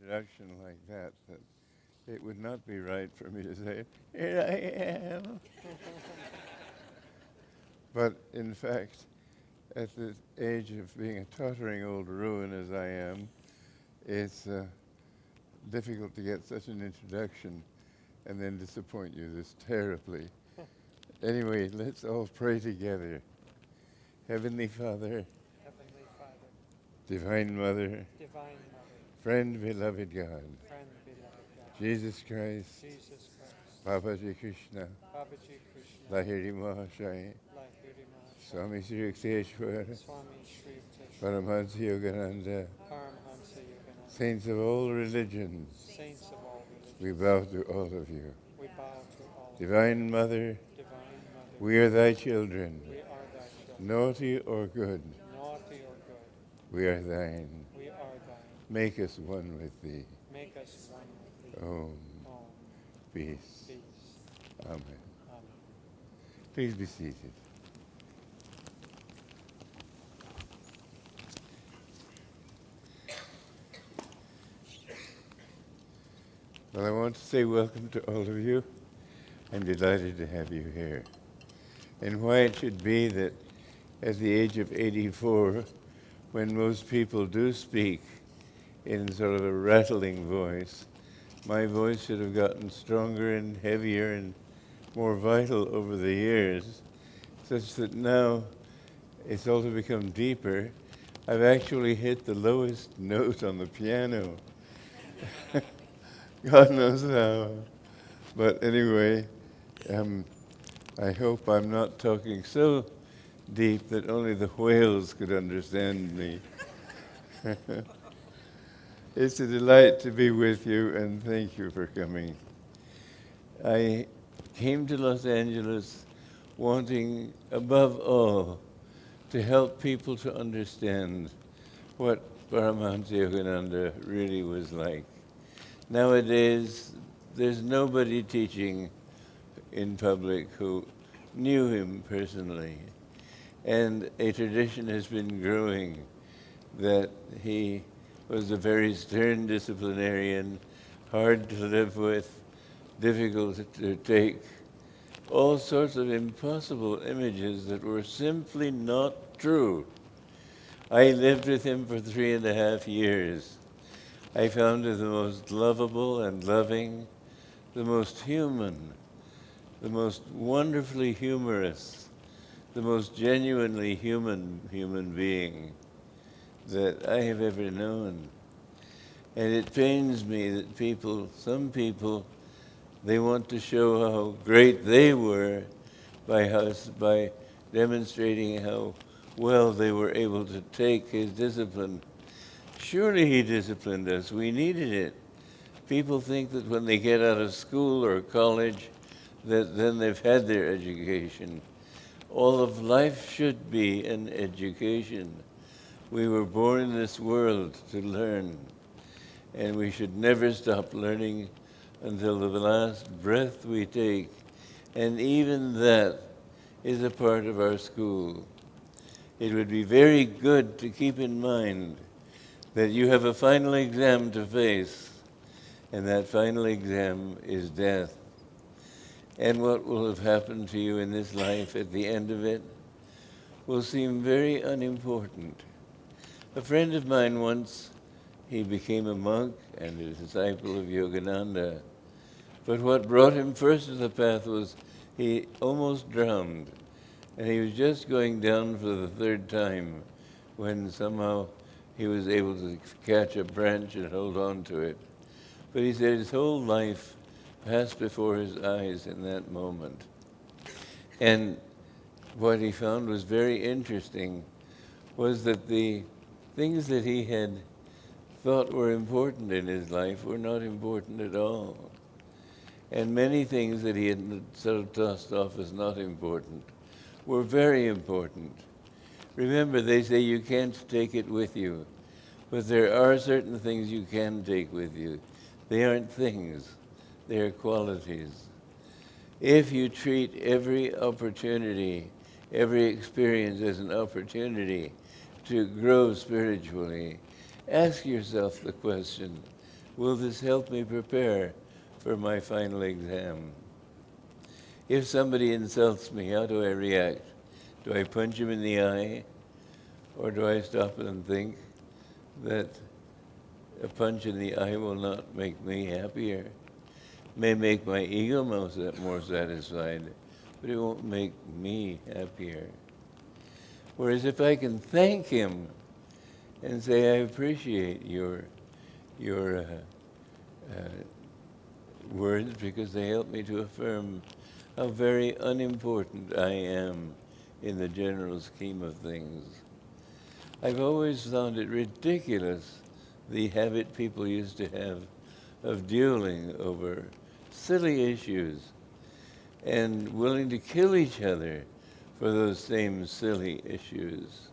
introduction like that it would not be right for me to say, "Here I am." But in fact, at the age of being a tottering old ruin as I am, it's difficult to get such an introduction and then disappoint you this terribly. Anyway, let's all pray together. Heavenly Father, Heavenly Father, Divine Mother, Divine Mother, Friend, beloved God, Friend, beloved God, Jesus Christ, Jesus Christ, Babaji Krishna, Babaji Krishna, Lahiri Mahasaya, Lahiri Mahasaya, Swami Sri Yukteswar, Swami Sri Yukteswar, Paramhansa Yogananda, Paramhansa Yogananda, saints of all religions, saints of all we religions, bow to all of you. we bow to all of you. Divine Mother, Divine Mother, we are thy children, we are thy children, naughty or good, naughty or good, we are thine. we are thine. Make us one with thee. Make us one with thee. Om. Om. Peace. Peace. Amen. Amen. Please be seated. Well, I want to say welcome to all of you. I'm delighted to have you here. And why it should be that at the age of 84, when most people do speak in sort of a rattling voice, my voice should have gotten stronger and heavier and more vital over the years, such that now it's also become deeper. I've actually hit the lowest note on the piano. God knows how. But anyway, I hope I'm not talking so deep that only the whales could understand me. It's a delight to be with you, and thank you for coming. I came to Los Angeles wanting, above all, to help people to understand what Paramhansa Yogananda really was like. Nowadays, there's nobody teaching in public who knew him personally. And a tradition has been growing that he was a very stern disciplinarian, hard to live with, difficult to take, all sorts of impossible images that were simply not true. I lived with him for 3.5 years. I found him the most lovable and loving, the most human, the most wonderfully humorous, the most genuinely human being that I have ever known. And it pains me that some people, they want to show how great they were by demonstrating how well they were able to take his discipline. Surely he disciplined us. We needed it. People think that when they get out of school or college, that then they've had their education. All of life should be an education. We were born in this world to learn, and we should never stop learning until the last breath we take. And even that is a part of our school. It would be very good to keep in mind that you have a final exam to face, and that final exam is death. And what will have happened to you in this life at the end of it will seem very unimportant. A friend of mine once, he became a monk and a disciple of Yogananda, but what brought him first to the path was he almost drowned, and he was just going down for the 3rd time when somehow he was able to catch a branch and hold on to it. But he said his whole life passed before his eyes in that moment. And what he found was very interesting was that the things that he had thought were important in his life were not important at all. And many things that he had sort of tossed off as not important were very important. Remember, they say you can't take it with you, but there are certain things you can take with you. They aren't things, they are qualities. If you treat every opportunity, every experience as an opportunity to grow spiritually, ask yourself the question, will this help me prepare for my final exam? If somebody insults me, how do I react? Do I punch him in the eye? Or do I stop and think that a punch in the eye will not make me happier? May make my ego more satisfied, but it won't make me happier. Whereas if I can thank him and say, I appreciate your words because they help me to affirm how very unimportant I am in the general scheme of things. I've always found it ridiculous, the habit people used to have of dueling over silly issues and willing to kill each other for those same silly issues,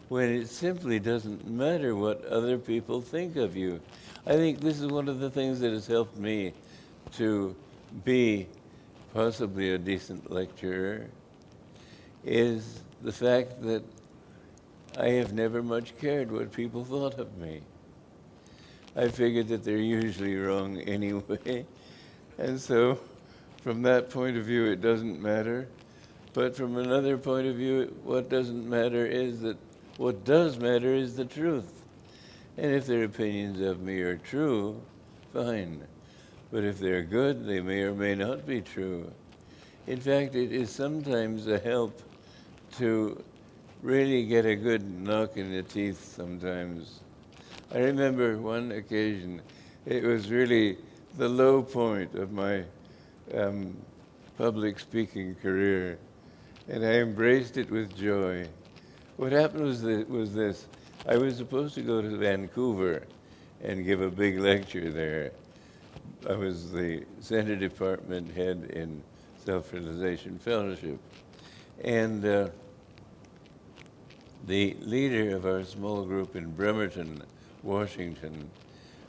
when it simply doesn't matter what other people think of you. I think this is one of the things that has helped me to be possibly a decent lecturer, is the fact that I have never much cared what people thought of me. I figured that they're usually wrong anyway, and so from that point of view it doesn't matter. But from another point of view, what does matter is the truth. And if their opinions of me are true, fine. But if they're good, they may or may not be true. In fact, it is sometimes a help to really get a good knock in the teeth sometimes. I remember one occasion, it was really the low point of my public speaking career, and I embraced it with joy. What happened was this. I was supposed to go to Vancouver and give a big lecture there. I was the Center Department head in Self-Realization Fellowship. And the leader of our small group in Bremerton, Washington,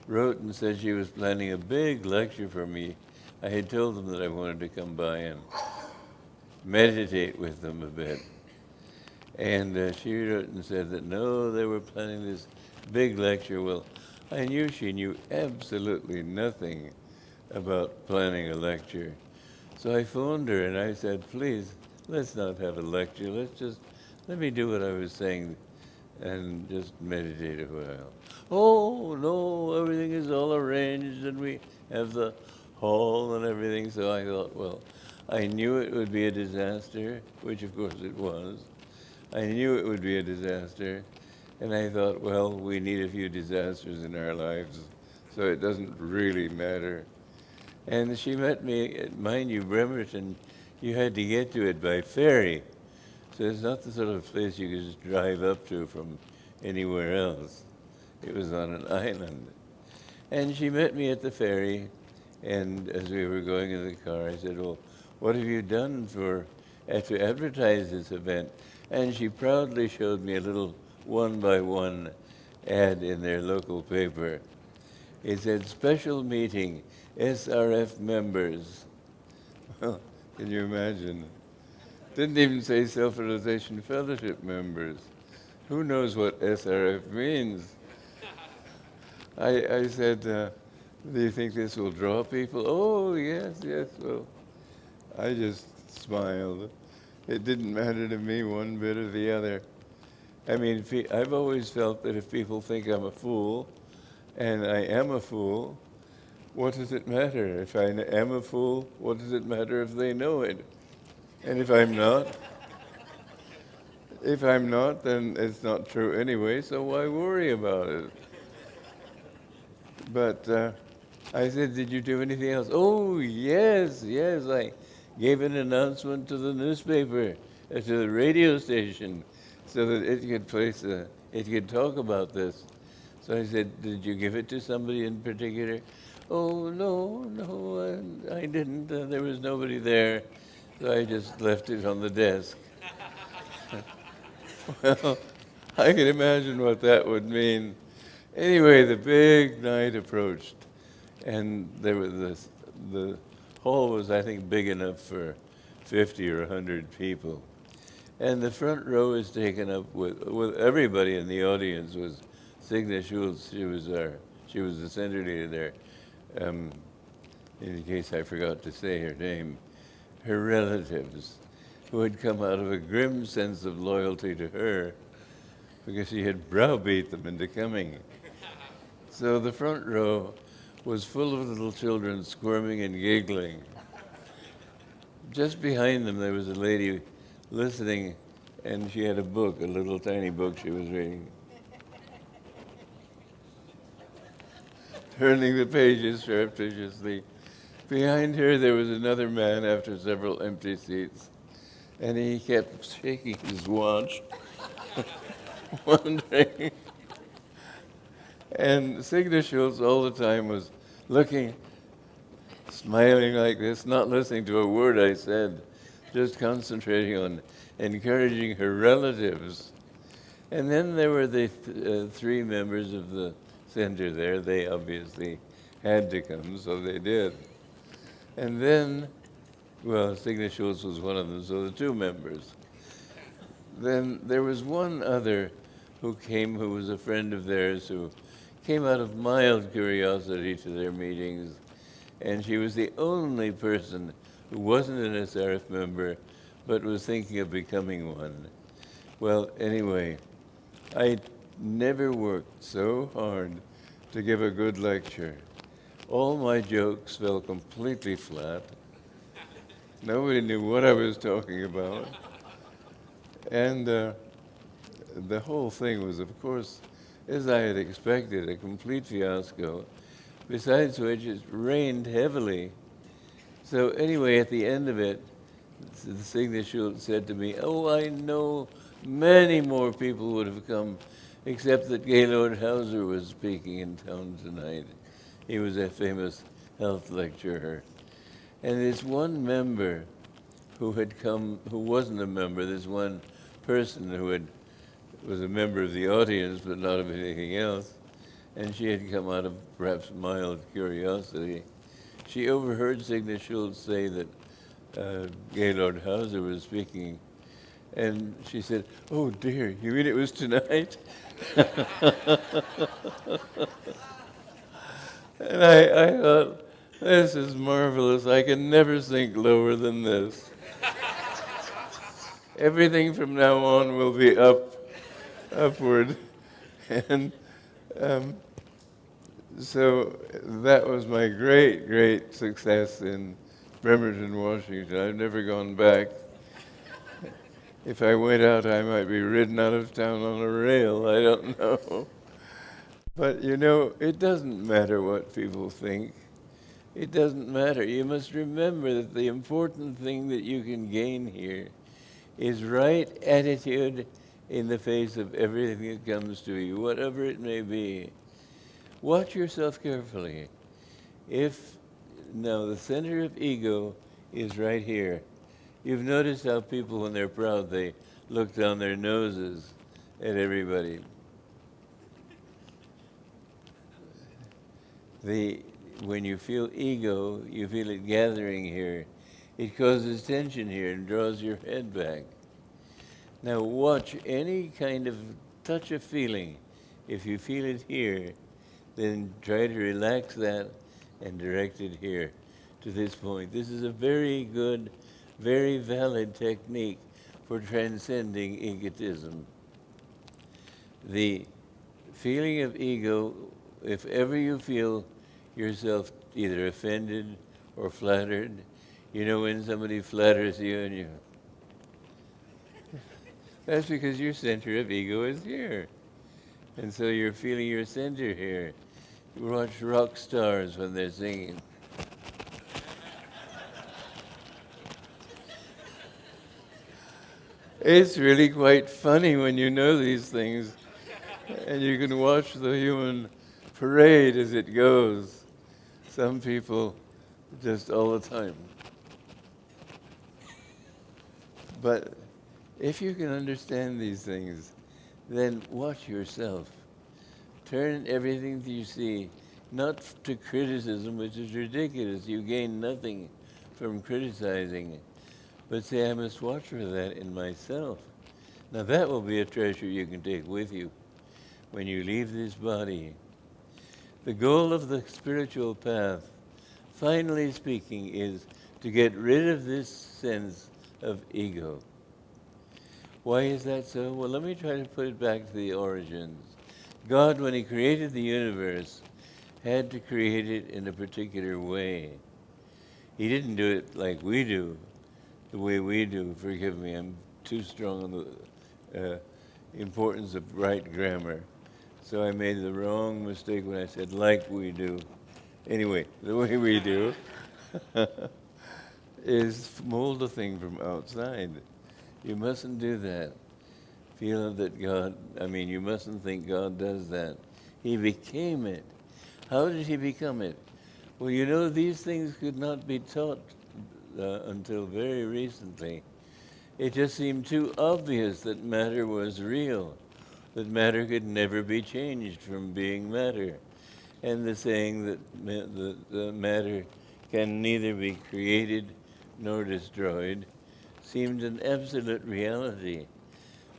wrote and said she was planning a big lecture for me. I had told them that I wanted to come by and meditate with them a bit. And she wrote and said that no, they were planning this big lecture. Well, I knew she knew absolutely nothing about planning a lecture. So I phoned her and I said, please, let's not have a lecture. Let me do what I was saying and just meditate a while. Oh, no, everything is all arranged and we have the hall and everything. So I thought, well, I knew it would be a disaster, which of course it was. I knew it would be a disaster. And I thought, well, we need a few disasters in our lives, so it doesn't really matter. And she met me, mind you, Bremerton, you had to get to it by ferry. So it's not the sort of place you could just drive up to from anywhere else. It was on an island. And she met me at the ferry, and as we were going in the car, I said, well, what have you done to advertise this event? And she proudly showed me a little one-by-one ad in their local paper. It said, special meeting, SRF members. Well, can you imagine? Didn't even say Self-Realization Fellowship members. Who knows what SRF means? I said, do you think this will draw people? Oh, yes, well, I just smiled. It didn't matter to me one bit or the other. I mean, I've always felt that if people think I'm a fool, and I am a fool, what does it matter? If I am a fool, what does it matter if they know it? And if I'm not, then it's not true anyway, so why worry about it? But I said, did you do anything else? Oh, yes, I gave an announcement to the newspaper, to the radio station, so that it could talk about this. So I said, did you give it to somebody in particular? Oh, no, I didn't. There was nobody there, so I just left it on the desk. Well, I can imagine what that would mean. Anyway, the big night approached, and the hall was, I think, big enough for 50 or 100 people. And the front row was taken up with everybody in the audience was Signe Schultz. She was the center leader there. In case I forgot to say her name, her relatives, who had come out of a grim sense of loyalty to her because she had browbeat them into coming. So the front row was full of little children squirming and giggling. Just behind them, there was a lady listening, and she had a book, a little tiny book she was reading. Turning the pages surreptitiously. Behind her, there was another man after several empty seats, and he kept shaking his watch, wondering. And Signa Schultz all the time was looking, smiling like this, not listening to a word I said, just concentrating on encouraging her relatives. And then there were the three members of the center there. They obviously had to come, so they did. And then, well, Signa Schultz was one of them, so the two members. Then there was one other who came, who was a friend of theirs, who came out of mild curiosity to their meetings, and she was the only person who wasn't an SRF member, but was thinking of becoming one. Well, anyway, I never worked so hard to give a good lecture. All my jokes fell completely flat. Nobody knew what I was talking about. And the whole thing was, of course, as I had expected, a complete fiasco, besides which it rained heavily. So anyway, at the end of it, the Signa Schultz said to me, "Oh, I know many more people would have come, except that Gaylord Hauser was speaking in town tonight. He was a famous health lecturer." And this one member who had come, who wasn't a member, this one person who was a member of the audience but not of anything else, and she had come out of perhaps mild curiosity. She overheard Signa Schultz say that Gaylord Hauser was speaking, and she said, "Oh dear, you mean it was tonight?" And I thought, this is marvelous. I can never sink lower than this. Everything from now on will be upward. And so that was my great, great success in Bremerton, Washington. I've never gone back. If I went out, I might be ridden out of town on a rail. I don't know. But you know, it doesn't matter what people think. It doesn't matter. You must remember that the important thing that you can gain here is right attitude in the face of everything that comes to you, whatever it may be. Watch yourself carefully. Now the center of ego is right here. You've noticed how people, when they're proud, they look down their noses at everybody. When you feel ego, you feel it gathering here. It causes tension here and draws your head back. Now watch any kind of touch of feeling. If you feel it here, then try to relax that and direct it here to this point. This is a very good, very valid technique for transcending egotism. The feeling of ego, if ever you feel yourself either offended or flattered, you know when somebody flatters you and you... That's because your center of ego is here. And so you're feeling your center here. You watch rock stars when they're singing. It's really quite funny when you know these things, and you can watch the human parade as it goes. Some people just all the time. But if you can understand these things, then watch yourself. Turn everything that you see, not to criticism, which is ridiculous. You gain nothing from criticizing, but say, I must watch for that in myself. Now that will be a treasure you can take with you when you leave this body. The goal of the spiritual path, finally speaking, is to get rid of this sense of ego. Why is that so? Well, let me try to put it back to the origins. God, when he created the universe, had to create it in a particular way. He didn't do it like we do, the way we do. Forgive me, I'm too strong on the importance of right grammar. So I made the wrong mistake when I said like we do. Anyway, the way we do is mold a thing from outside. You mustn't do that. Feel that you mustn't think God does that. He became it. How did he become it? Well, these things could not be taught until very recently. It just seemed too obvious that matter was real, that matter could never be changed from being matter. And the saying that the matter can neither be created nor destroyed seemed an absolute reality.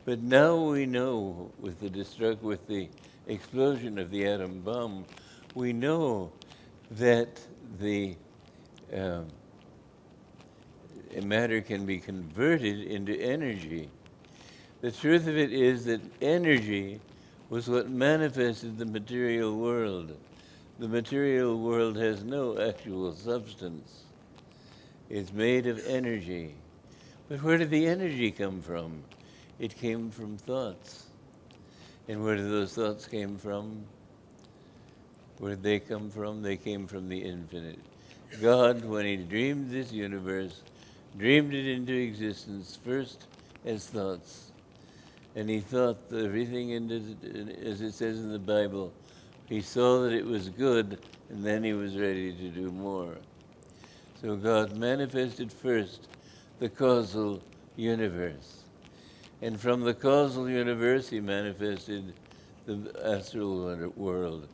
But now we know, with the explosion of the atom bomb, we know that the matter can be converted into energy. The truth of it is that energy was what manifested the material world. The material world has no actual substance. It's made of energy. But where did the energy come from? It came from thoughts. And where did those thoughts came from? Where did they come from? They came from the infinite. God, when he dreamed this universe, dreamed it into existence first as thoughts. And he thought everything as it says in the Bible, he saw that it was good, and then he was ready to do more. So God manifested first the causal universe. And from the causal universe, he manifested the astral world.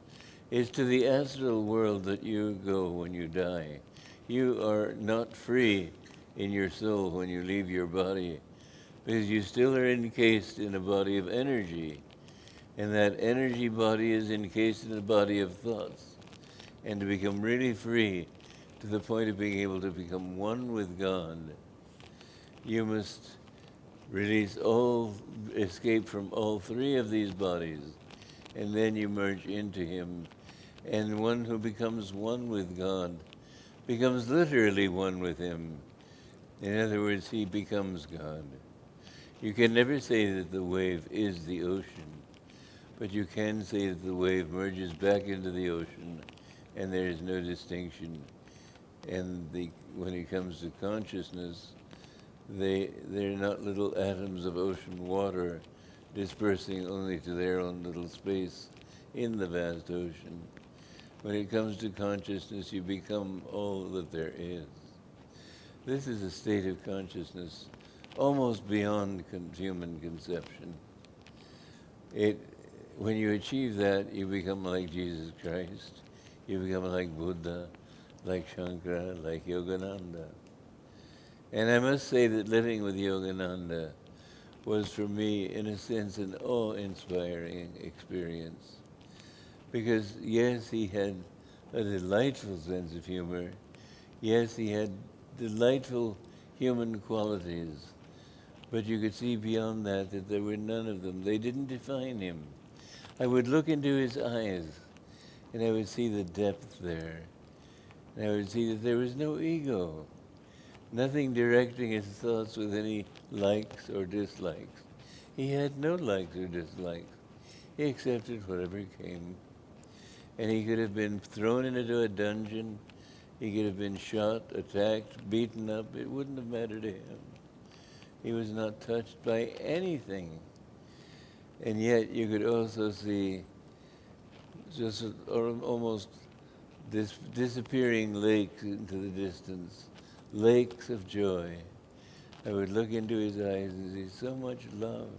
It's to the astral world that you go when you die. You are not free in your soul when you leave your body, because you still are encased in a body of energy. And that energy body is encased in a body of thoughts. And to become really free to the point of being able to become one with God, you must escape from all three of these bodies, and then you merge into him. And one who becomes one with God becomes literally one with him. In other words, he becomes God. You can never say that the wave is the ocean, but you can say that the wave merges back into the ocean, and there is no distinction. And when it comes to consciousness, they're not little atoms of ocean water dispersing only to their own little space in the vast ocean. When it comes to consciousness, you become all that there is. This is a state of consciousness almost beyond human conception. When you achieve that, you become like Jesus Christ. You become like Buddha, like Shankara, like Yogananda. And I must say that living with Yogananda was for me, in a sense, an awe-inspiring experience. Because yes, he had a delightful sense of humor. Yes, he had delightful human qualities. But you could see beyond that there were none of them. They didn't define him. I would look into his eyes, and I would see the depth there. And I would see that there was no ego. Nothing directing his thoughts with any likes or dislikes. He had no likes or dislikes. He accepted whatever came. And he could have been thrown into a dungeon. He could have been shot, attacked, beaten up. It wouldn't have mattered to him. He was not touched by anything. And yet you could also see just almost disappearing lakes into the distance, lakes of joy. I would look into his eyes and see so much love,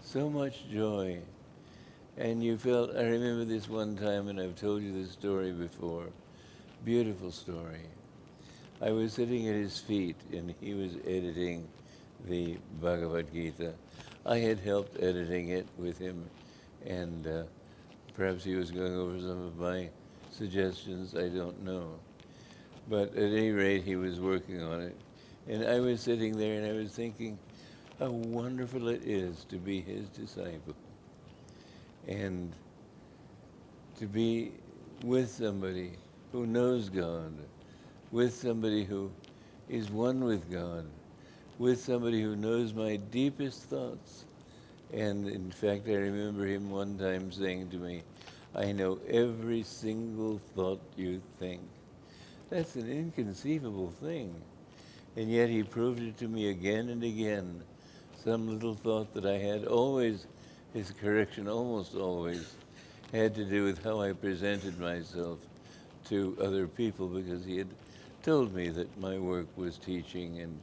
so much joy. And I remember this one time, and I've told you this story before, beautiful story. I was sitting at his feet, and he was editing the Bhagavad Gita. I had helped editing it with him, and Perhaps he was going over some of my suggestions, I don't know. But at any rate, he was working on it. And I was sitting there and I was thinking how wonderful it is to be his disciple. And to be with somebody who knows God, with somebody who is one with God, with somebody who knows my deepest thoughts. And in fact, I remember him one time saying to me, I know every single thought you think. That's an inconceivable thing. And yet he proved it to me again and again. Some little thought that I had always, his correction almost always, had to do with how I presented myself to other people, because he had told me that my work was teaching and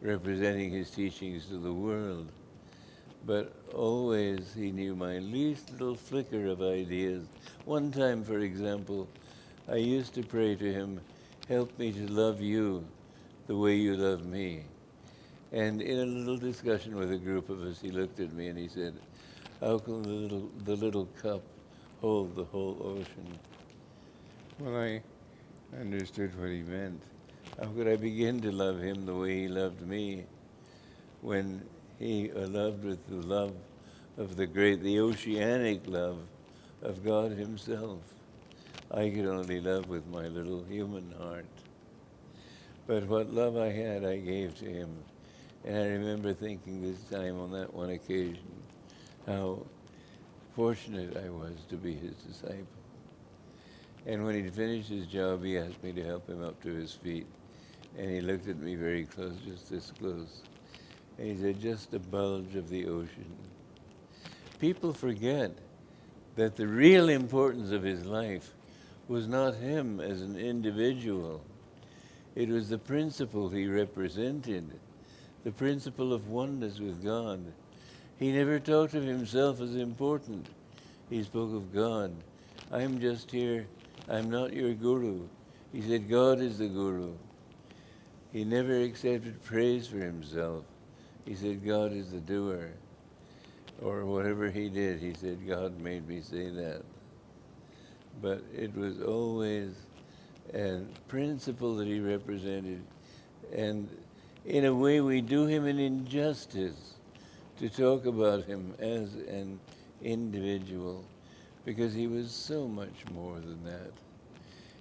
representing his teachings to the world. But always he knew my least little flicker of ideas. One time, for example, I used to pray to him, help me to love you the way you love me. And in a little discussion with a group of us, he looked at me and he said, how can the little cup hold the whole ocean? Well, I understood what he meant. How could I begin to love him the way he loved me when he loved with the love of the oceanic love of God himself? I could only love with my little human heart. But what love I had, I gave to him. And I remember thinking this time on that one occasion, how fortunate I was to be his disciple. And when he'd finished his job, he asked me to help him up to his feet. And he looked at me very close, just this close. And he said, just a bulge of the ocean. People forget that the real importance of his life was not him as an individual. It was the principle he represented, the principle of oneness with God. He never talked of himself as important. He spoke of God. I'm just here. I'm not your guru. He said, God is the guru. He never accepted praise for himself. He said, God is the doer. Or whatever he did, he said, God made me say that. But it was always a principle that he represented. And in a way, we do him an injustice to talk about him as an individual, because he was so much more than that.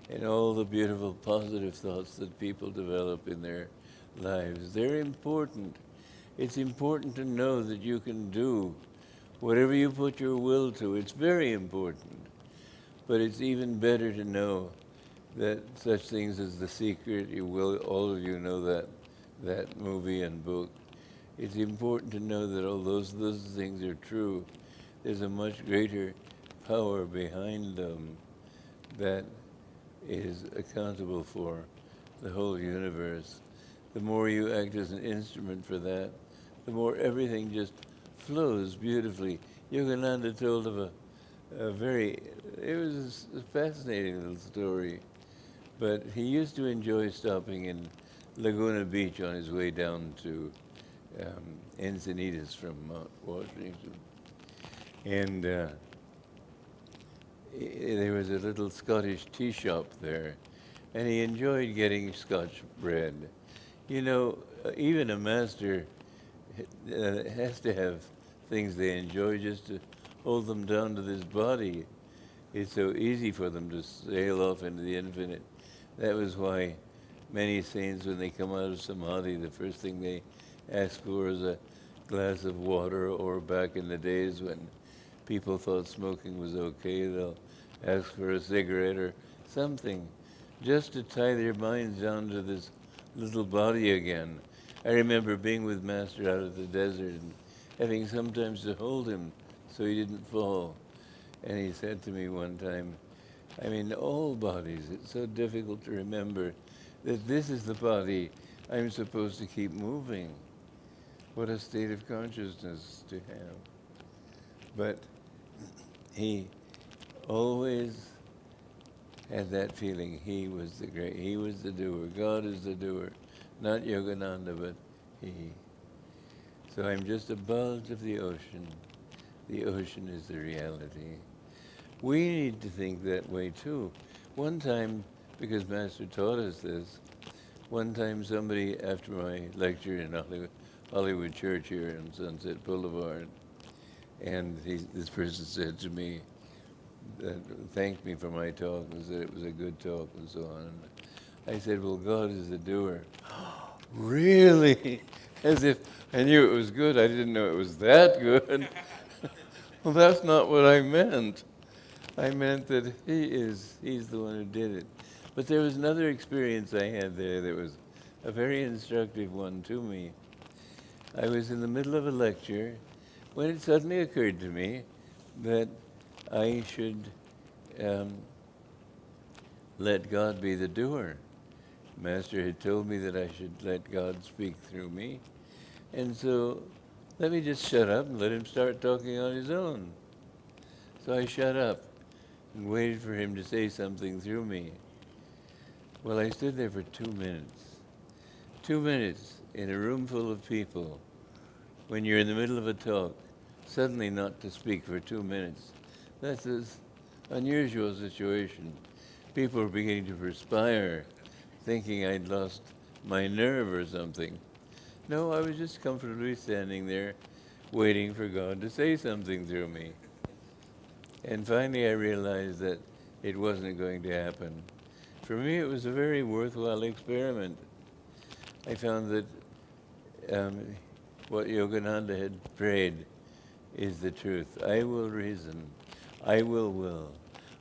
And all the beautiful positive thoughts that people develop in their lives, they're important. It's important to know that you can do whatever you put your will to. It's very important. But it's even better to know that such things as The Secret, all of you know that movie and book. It's important to know that all those things are true. There's a much greater power behind them that is accountable for the whole universe. The more you act as an instrument for that, the more everything just flows beautifully. Yogananda told of it was a fascinating little story, but he used to enjoy stopping in Laguna Beach on his way down to Encinitas from Mount Washington. And there was a little Scottish tea shop there, and he enjoyed getting Scotch bread. You know, even a master has to have things they enjoy just to hold them down to this body. It's so easy for them to sail off into the infinite. That was why many saints, when they come out of samadhi, the first thing they ask for is a glass of water, or back in the days when people thought smoking was okay, they'll ask for a cigarette or something, just to tie their minds down to this little body again. I remember being with Master out of the desert and having sometimes to hold him so he didn't fall. And he said to me one time, I mean, all bodies, it's so difficult to remember that this is the body I'm supposed to keep moving. What a state of consciousness to have. But he always had that feeling he was the doer. God is the doer. Not Yogananda, but he. So I'm just a bulge of the ocean. the ocean is the reality. We need to think that way too. One time, because Master taught us this, one time somebody, after my lecture in Hollywood Church here on Sunset Boulevard, and this person said to me, thanked me for my talk and said it was a good talk and so on. And I said, well, God is a doer. Really? As if I knew it was good. I didn't know it was that good. Well, that's not what I meant. I meant that he's the one who did it. But there was another experience I had there that was a very instructive one to me. I was in the middle of a lecture when it suddenly occurred to me that I should let God be the doer. Master had told me that I should let God speak through me. And so let me just shut up and let him start talking on his own. So I shut up and waited for him to say something through me. Well, I stood there for 2 minutes. 2 minutes in a room full of people, when you're in the middle of a talk, suddenly not to speak for 2 minutes. That's an unusual situation. People were beginning to perspire, thinking I'd lost my nerve or something. No, I was just comfortably standing there, waiting for God to say something through me. And finally I realized that it wasn't going to happen. For me, it was a very worthwhile experiment. I found that what Yogananda had prayed is the truth. I will reason, I will,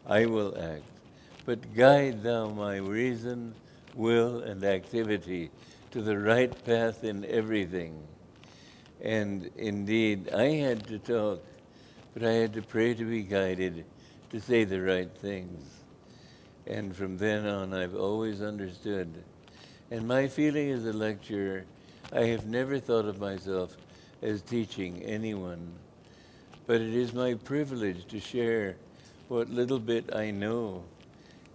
I will act. But guide thou my reason, will, and activity to the right path in everything. And indeed, I had to talk, but I had to pray to be guided to say the right things. And from then on, I've always understood. And my feeling as a lecturer, I have never thought of myself as teaching anyone. But it is my privilege to share what little bit I know.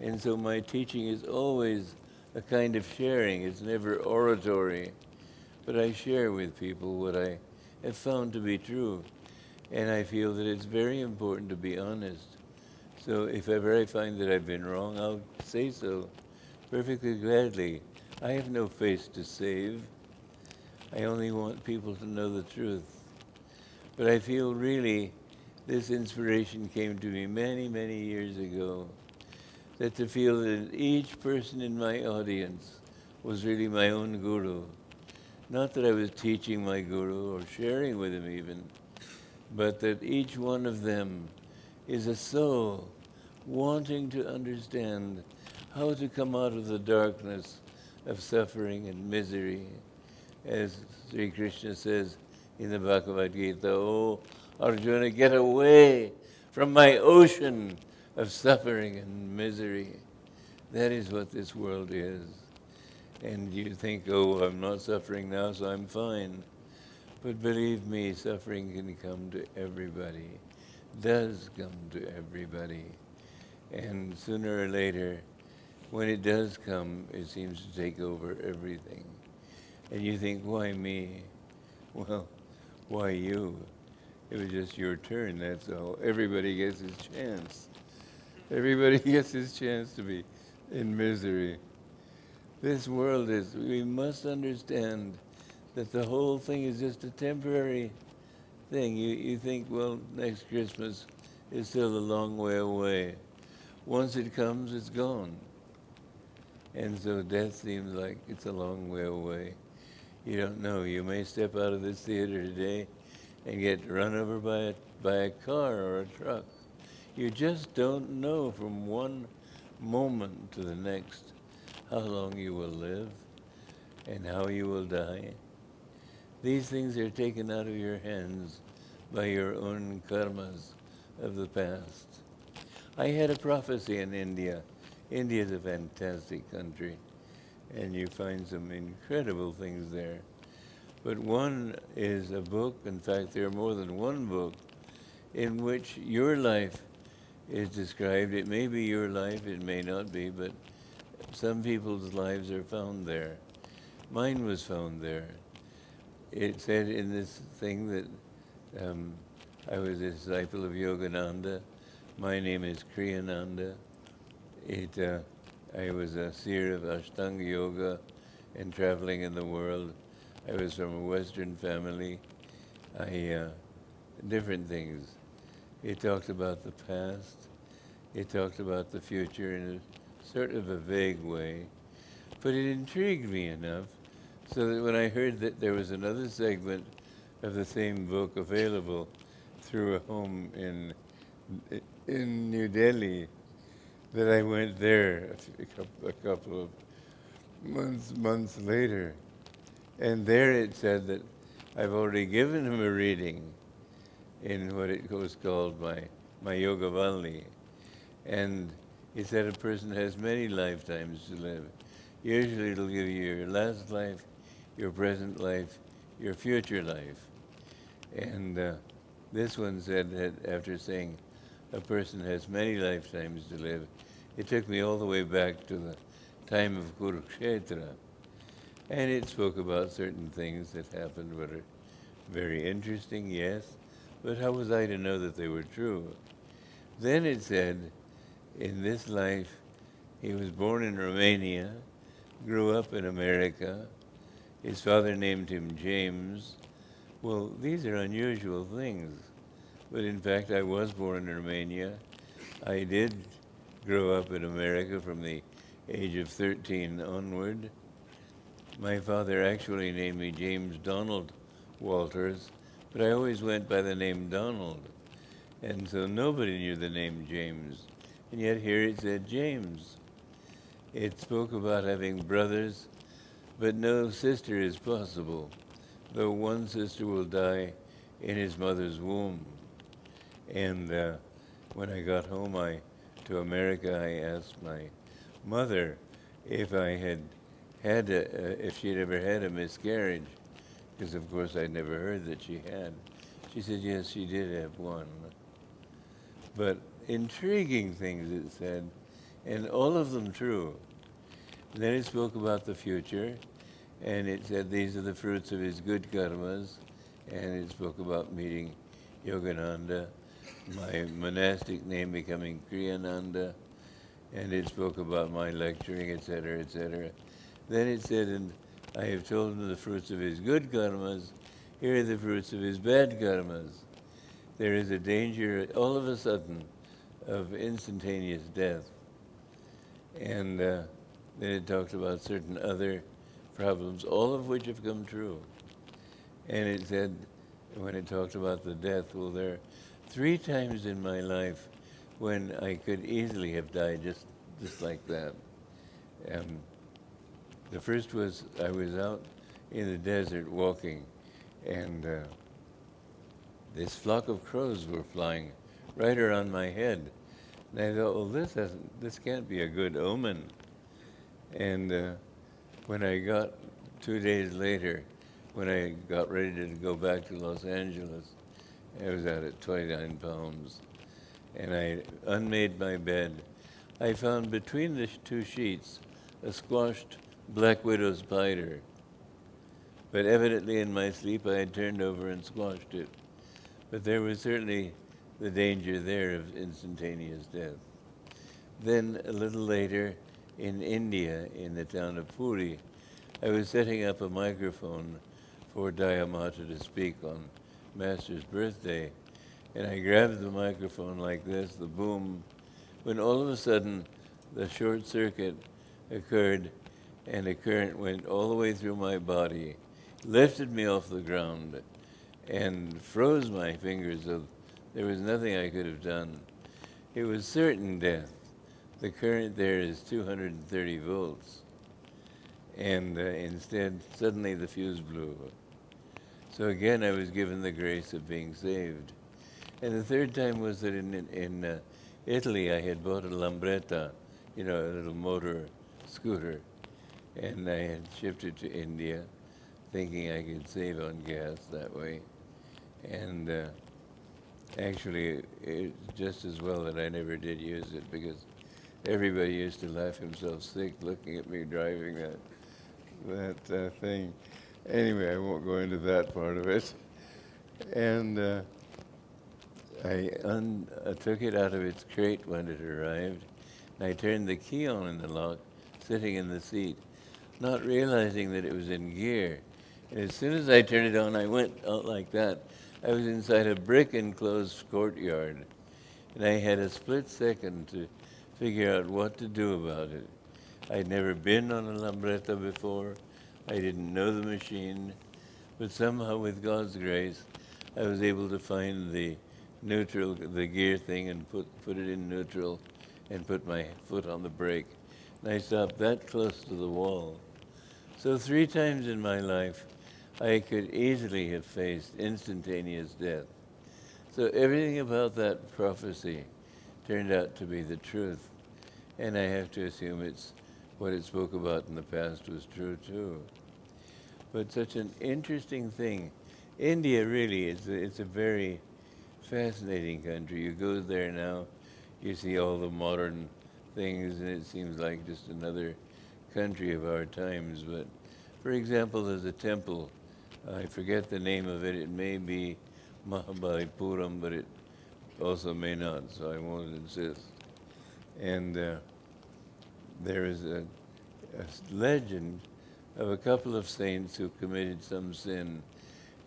And so my teaching is always a kind of sharing. It's never oratory. But I share with people what I have found to be true. And I feel that it's very important to be honest. So if ever I find that I've been wrong, I'll say so perfectly gladly. I have no face to save. I only want people to know the truth. But I feel really this inspiration came to me many, many years ago, that to feel that each person in my audience was really my own guru. Not that I was teaching my guru or sharing with him even, but that each one of them is a soul wanting to understand how to come out of the darkness of suffering and misery. As Sri Krishna says in the Bhagavad Gita, oh, Arjuna, get away from my ocean of suffering and misery. That is what this world is. And you think, oh, I'm not suffering now, so I'm fine. But believe me, suffering can come to everybody, does come to everybody. And sooner or later, when it does come, it seems to take over everything. And you think, why me? Well, why you? It was just your turn, that's all. Everybody gets his chance. Everybody gets his chance to be in misery. This world is, we must understand that the whole thing is just a temporary thing. You think, well, next Christmas is still a long way away. Once it comes, it's gone. And so death seems like it's a long way away. You don't know. You may step out of this theater today and get run over by a car or a truck. You just don't know from one moment to the next how long you will live and how you will die. These things are taken out of your hands by your own karmas of the past. I had a prophecy in India. India is a fantastic country, and you find some incredible things there. But one is a book, in fact there are more than one book, in which your life is described. It may be your life, it may not be, but some people's lives are found there. Mine was found there. It said in this thing that I was a disciple of Yogananda. My name is Kriyananda. I was a seer of Ashtanga Yoga and traveling in the world. I was from a Western family. Different things. He talked about the past. He talked about the future in a sort of a vague way. But it intrigued me enough so that when I heard that there was another segment of the same book available through a home in New Delhi, that I went there a couple of months later. And there it said that I've already given him a reading in what it was called my Yoga Valley. And he said a person has many lifetimes to live. Usually it'll give you your last life, your present life, your future life. And this one said that after saying a person has many lifetimes to live, it took me all the way back to the time of Kurukshetra. And it spoke about certain things that happened that are very interesting, yes, but how was I to know that they were true? Then it said, in this life, he was born in Romania, grew up in America. His father named him James. Well, these are unusual things. But in fact, I was born in Romania. I did grow up in America from the age of 13 onward. My father actually named me James Donald Walters, but I always went by the name Donald. And so nobody knew the name James. And yet here it said James. It spoke about having brothers, but no sister is possible, though one sister will die in his mother's womb. And when I got home to America, I asked my mother if I if she'd ever had a miscarriage, because of course I'd never heard that she had. She said, yes, she did have one. But intriguing things it said, and all of them true. And then it spoke about the future, and it said these are the fruits of his good karmas, and it spoke about meeting Yogananda, my monastic name becoming Kriyananda, and it spoke about my lecturing, etc., etc. Then it said, and I have told him the fruits of his good karmas, here are the fruits of his bad karmas. There is a danger, all of a sudden, of instantaneous death. And then it talked about certain other problems, all of which have come true. And it said, when it talked about the death, well, there are 3 times in my life when I could easily have died just like that. The first was I was out in the desert walking, and this flock of crows were flying right around my head. And I thought, well, this can't be a good omen. And when I got 2 days later, when I got ready to go back to Los Angeles, I was out at 29 pounds, and I unmade my bed. I found between the 2 sheets a squashed black widow spider. But evidently in my sleep I had turned over and squashed it. But there was certainly the danger there of instantaneous death. Then a little later in India, in the town of Puri, I was setting up a microphone for Dayamata to speak on Master's birthday. And I grabbed the microphone like this, the boom, when all of a sudden the short circuit occurred and a current went all the way through my body, lifted me off the ground, and froze my fingers so there was nothing I could have done. It was certain death. The current there is 230 volts. And instead, suddenly the fuse blew. So again, I was given the grace of being saved. And the third time was that in Italy, I had bought a Lambretta, a little motor scooter, and I had shipped it to India, thinking I could save on gas that way. And actually, it's just as well that I never did use it, because everybody used to laugh himself sick looking at me driving that thing. Anyway, I won't go into that part of it. And I took it out of its crate when it arrived, and I turned the key on in the lock, sitting in the seat, not realizing that it was in gear. And as soon as I turned it on, I went out like that. I was inside a brick-enclosed courtyard, and I had a split second to figure out what to do about it. I'd never been on a lambretta before. I didn't know the machine, but somehow with God's grace, I was able to find the neutral, the gear thing, and put it in neutral and put my foot on the brake. And I stopped that close to the wall. So 3 times in my life, I could easily have faced instantaneous death. So everything about that prophecy turned out to be the truth. And I have to assume it's what it spoke about in the past was true too. But such an interesting thing. India really is it's a very fascinating country. You go there now, you see all the modern things, and it seems like just another country of our times. But for example, there's a temple. I forget the name of it. It may be Mahabalipuram, but it also may not, so I won't insist. And there is a legend of a couple of saints who committed some sin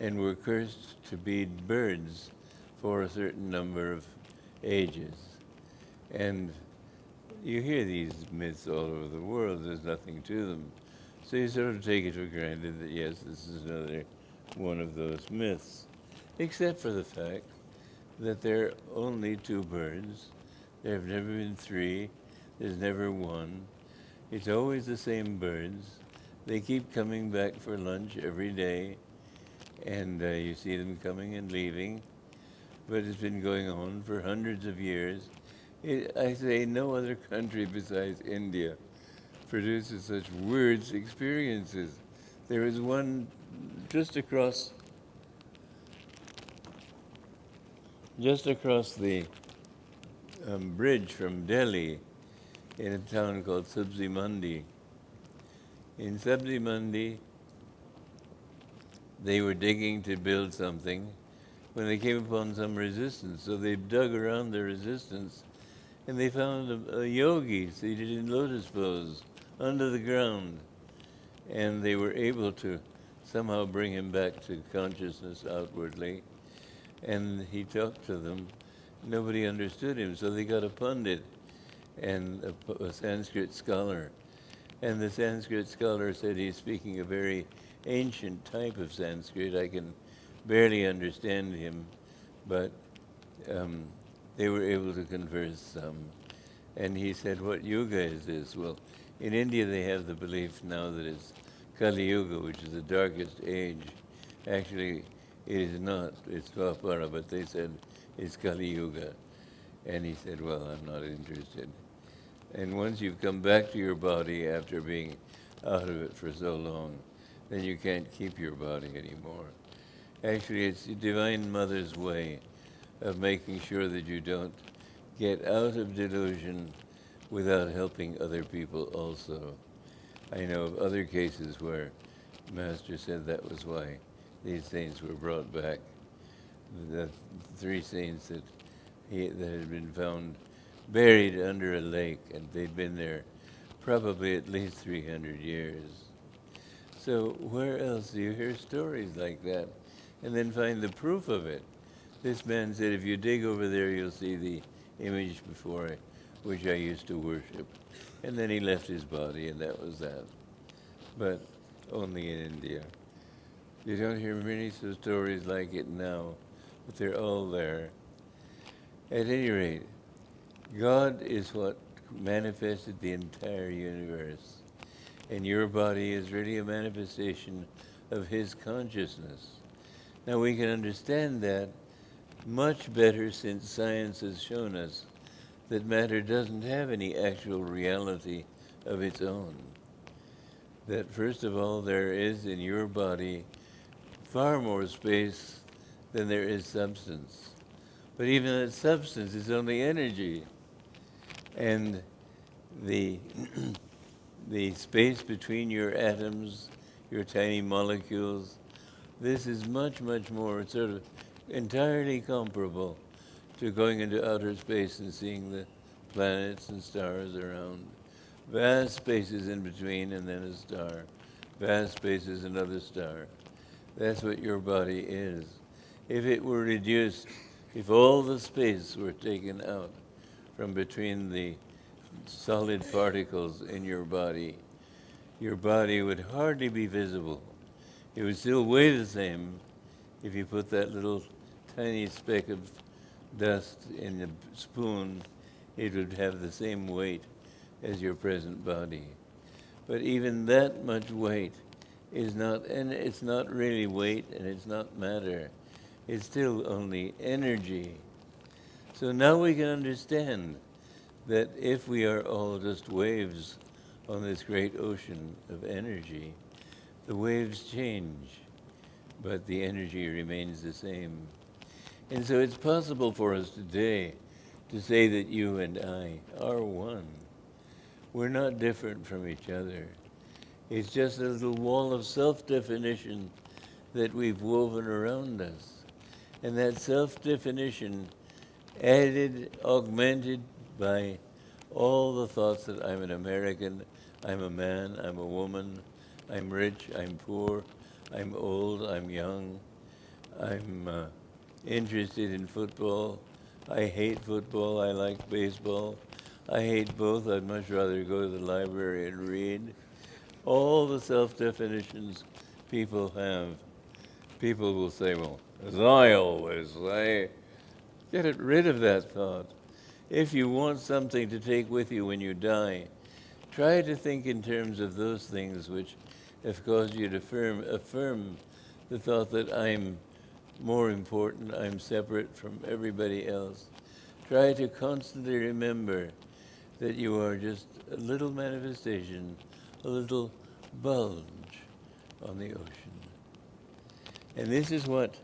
and were cursed to be birds for a certain number of ages. And you hear these myths all over the world, there's nothing to them. So you sort of take it for granted that yes, this is another one of those myths. Except for the fact that there are only 2 birds. There have never been 3. There's never 1. It's always the same birds. They keep coming back for lunch every day, and you see them coming and leaving. But it's been going on for hundreds of years. I say no other country besides India produces such weird experiences. There is one just across the bridge from Delhi in a town called Sabzi Mandi. In Sabzi Mandi, they were digging to build something when they came upon some resistance. So they dug around the resistance and they found a yogi seated in lotus pose under the ground. And they were able to somehow bring him back to consciousness outwardly. And he talked to them. Nobody understood him, so they got a pundit and a Sanskrit scholar. And the Sanskrit scholar said he's speaking a very ancient type of Sanskrit. I can barely understand him, but they were able to converse some. And he said, what yoga is this? Well, in India they have the belief now that it's Kali Yuga, which is the darkest age. Actually, it is not. It's Dwapara, but they said it's Kali Yuga. And he said, well, I'm not interested. And once you've come back to your body after being out of it for so long, then you can't keep your body anymore. Actually, it's the Divine Mother's way of making sure that you don't get out of delusion without helping other people also. I know of other cases where Master said that was why these saints were brought back. The 3 saints that had been found buried under a lake, and they'd been there probably at least 300 years. So where else do you hear stories like that and then find the proof of it? This man said, if you dig over there, you'll see the image before which I used to worship. And then he left his body, and that was that. But only in India. You don't hear many stories like it now, but they're all there. At any rate, God is what manifested the entire universe. And your body is really a manifestation of His consciousness. Now we can understand that much better since science has shown us that matter doesn't have any actual reality of its own. That first of all, there is in your body far more space than there is substance. But even that substance is only energy. And the the space between your atoms, your tiny molecules, this is much, much more sort of entirely comparable to going into outer space and seeing the planets and stars around. Vast spaces in between and then a star. Vast spaces, another star. That's what your body is. If it were reduced, if all the space were taken out from between the solid particles in your body would hardly be visible. It would still weigh the same if you put that little tiny speck of dust in a spoon. It would have the same weight as your present body. But even that much weight is not, and it's not really weight and it's not matter. It's still only energy. So now we can understand that if we are all just waves on this great ocean of energy, the waves change, but the energy remains the same. And so it's possible for us today to say that you and I are one. We're not different from each other. It's just a little wall of self-definition that we've woven around us. And that self-definition added, augmented by all the thoughts that I'm an American, I'm a man, I'm a woman, I'm rich, I'm poor, I'm old, I'm young, I'm interested in football, I hate football, I like baseball, I hate both, I'd much rather go to the library and read. All the self-definitions people have, people will say, well, as I always say, get rid of that thought. If you want something to take with you when you die, try to think in terms of those things which have caused you to affirm the thought that I'm more important, I'm separate from everybody else. Try to constantly remember that you are just a little manifestation, a little bulge on the ocean. And this is what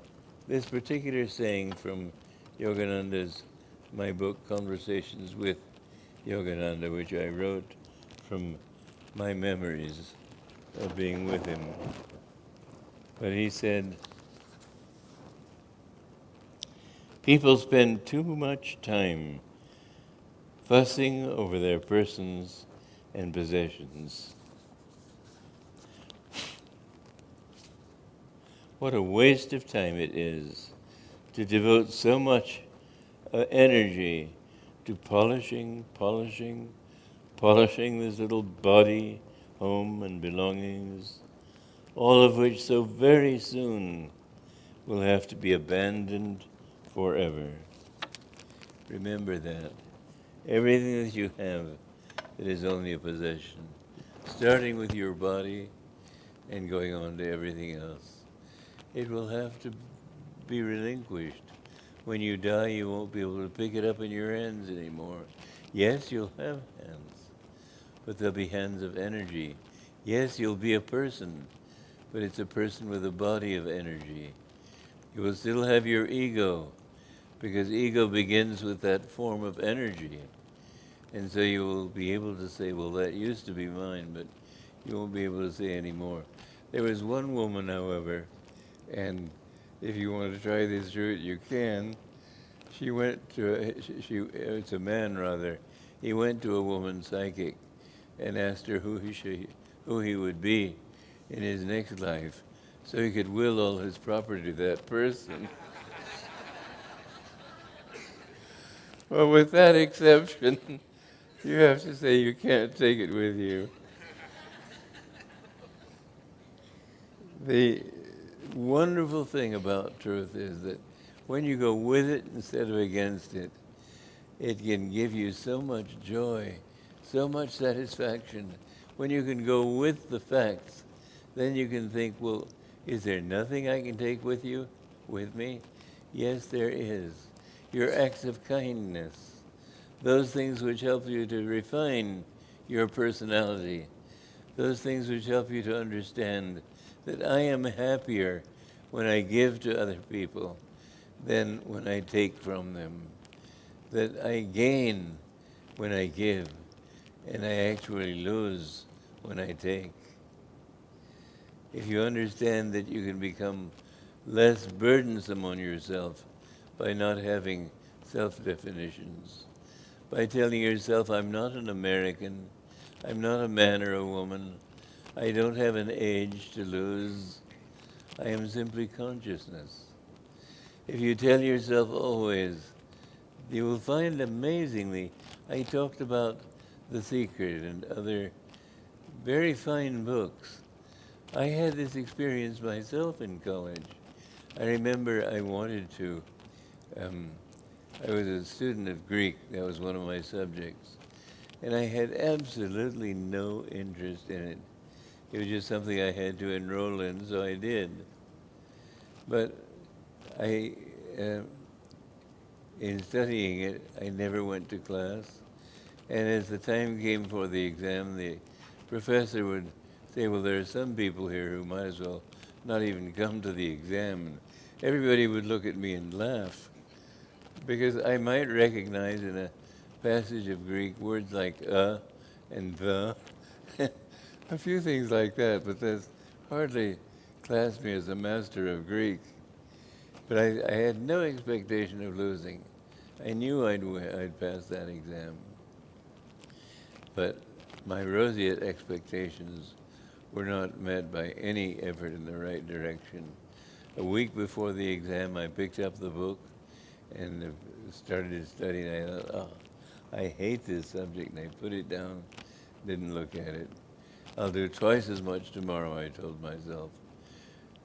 this particular saying from Yogananda's, my book, Conversations with Yogananda, which I wrote from my memories of being with him. But he said, people spend too much time fussing over their persons and possessions. What a waste of time it is to devote so much energy to polishing this little body, home, and belongings, all of which so very soon will have to be abandoned forever. Remember that. Everything that you have, it is only a possession, starting with your body and going on to everything else. It will have to be relinquished. When you die, you won't be able to pick it up in your hands anymore. Yes, you'll have hands, but they'll be hands of energy. Yes, you'll be a person, but it's a person with a body of energy. You will still have your ego, because ego begins with that form of energy. And so you will be able to say, well, that used to be mine, but you won't be able to say anymore. There was one woman, however, and if you want to try this route, you can. She went to, it's a man rather, he went to a woman psychic and asked her who he would be in his next life, so he could will all his property to that person. Well, with that exception, you have to say you can't take it with you. The wonderful thing about truth is that when you go with it instead of against it, it can give you so much joy, so much satisfaction. When you can go with the facts, then you can think, well, is there nothing I can take with me? Yes, there is. Your acts of kindness, those things which help you to refine your personality, those things which help you to understand that I am happier when I give to other people than when I take from them, that I gain when I give, and I actually lose when I take. If you understand that you can become less burdensome on yourself by not having self-definitions. By telling yourself, I'm not an American, I'm not a man or a woman, I don't have an age to lose, I am simply consciousness. If you tell yourself always, you will find amazingly, I talked about The Secret and other very fine books. I had this experience myself in college. I remember I wanted to, I was a student of Greek, that was one of my subjects, and I had absolutely no interest in it. It was just something I had to enroll in, so I did. But I, in studying it, I never went to class. And as the time came for the exam, the professor would say, well, there are some people here who might as well not even come to the exam. And everybody would look at me and laugh, because I might recognize in a passage of Greek words like and the, a few things like that, but that's hardly classed me as a master of Greek. But I had no expectation of losing. I knew I'd pass that exam. But my roseate expectations were not met by any effort in the right direction. A week before the exam, I picked up the book and started studying. I thought, oh, I hate this subject, and I put it down, didn't look at it. I'll do twice as much tomorrow, I told myself.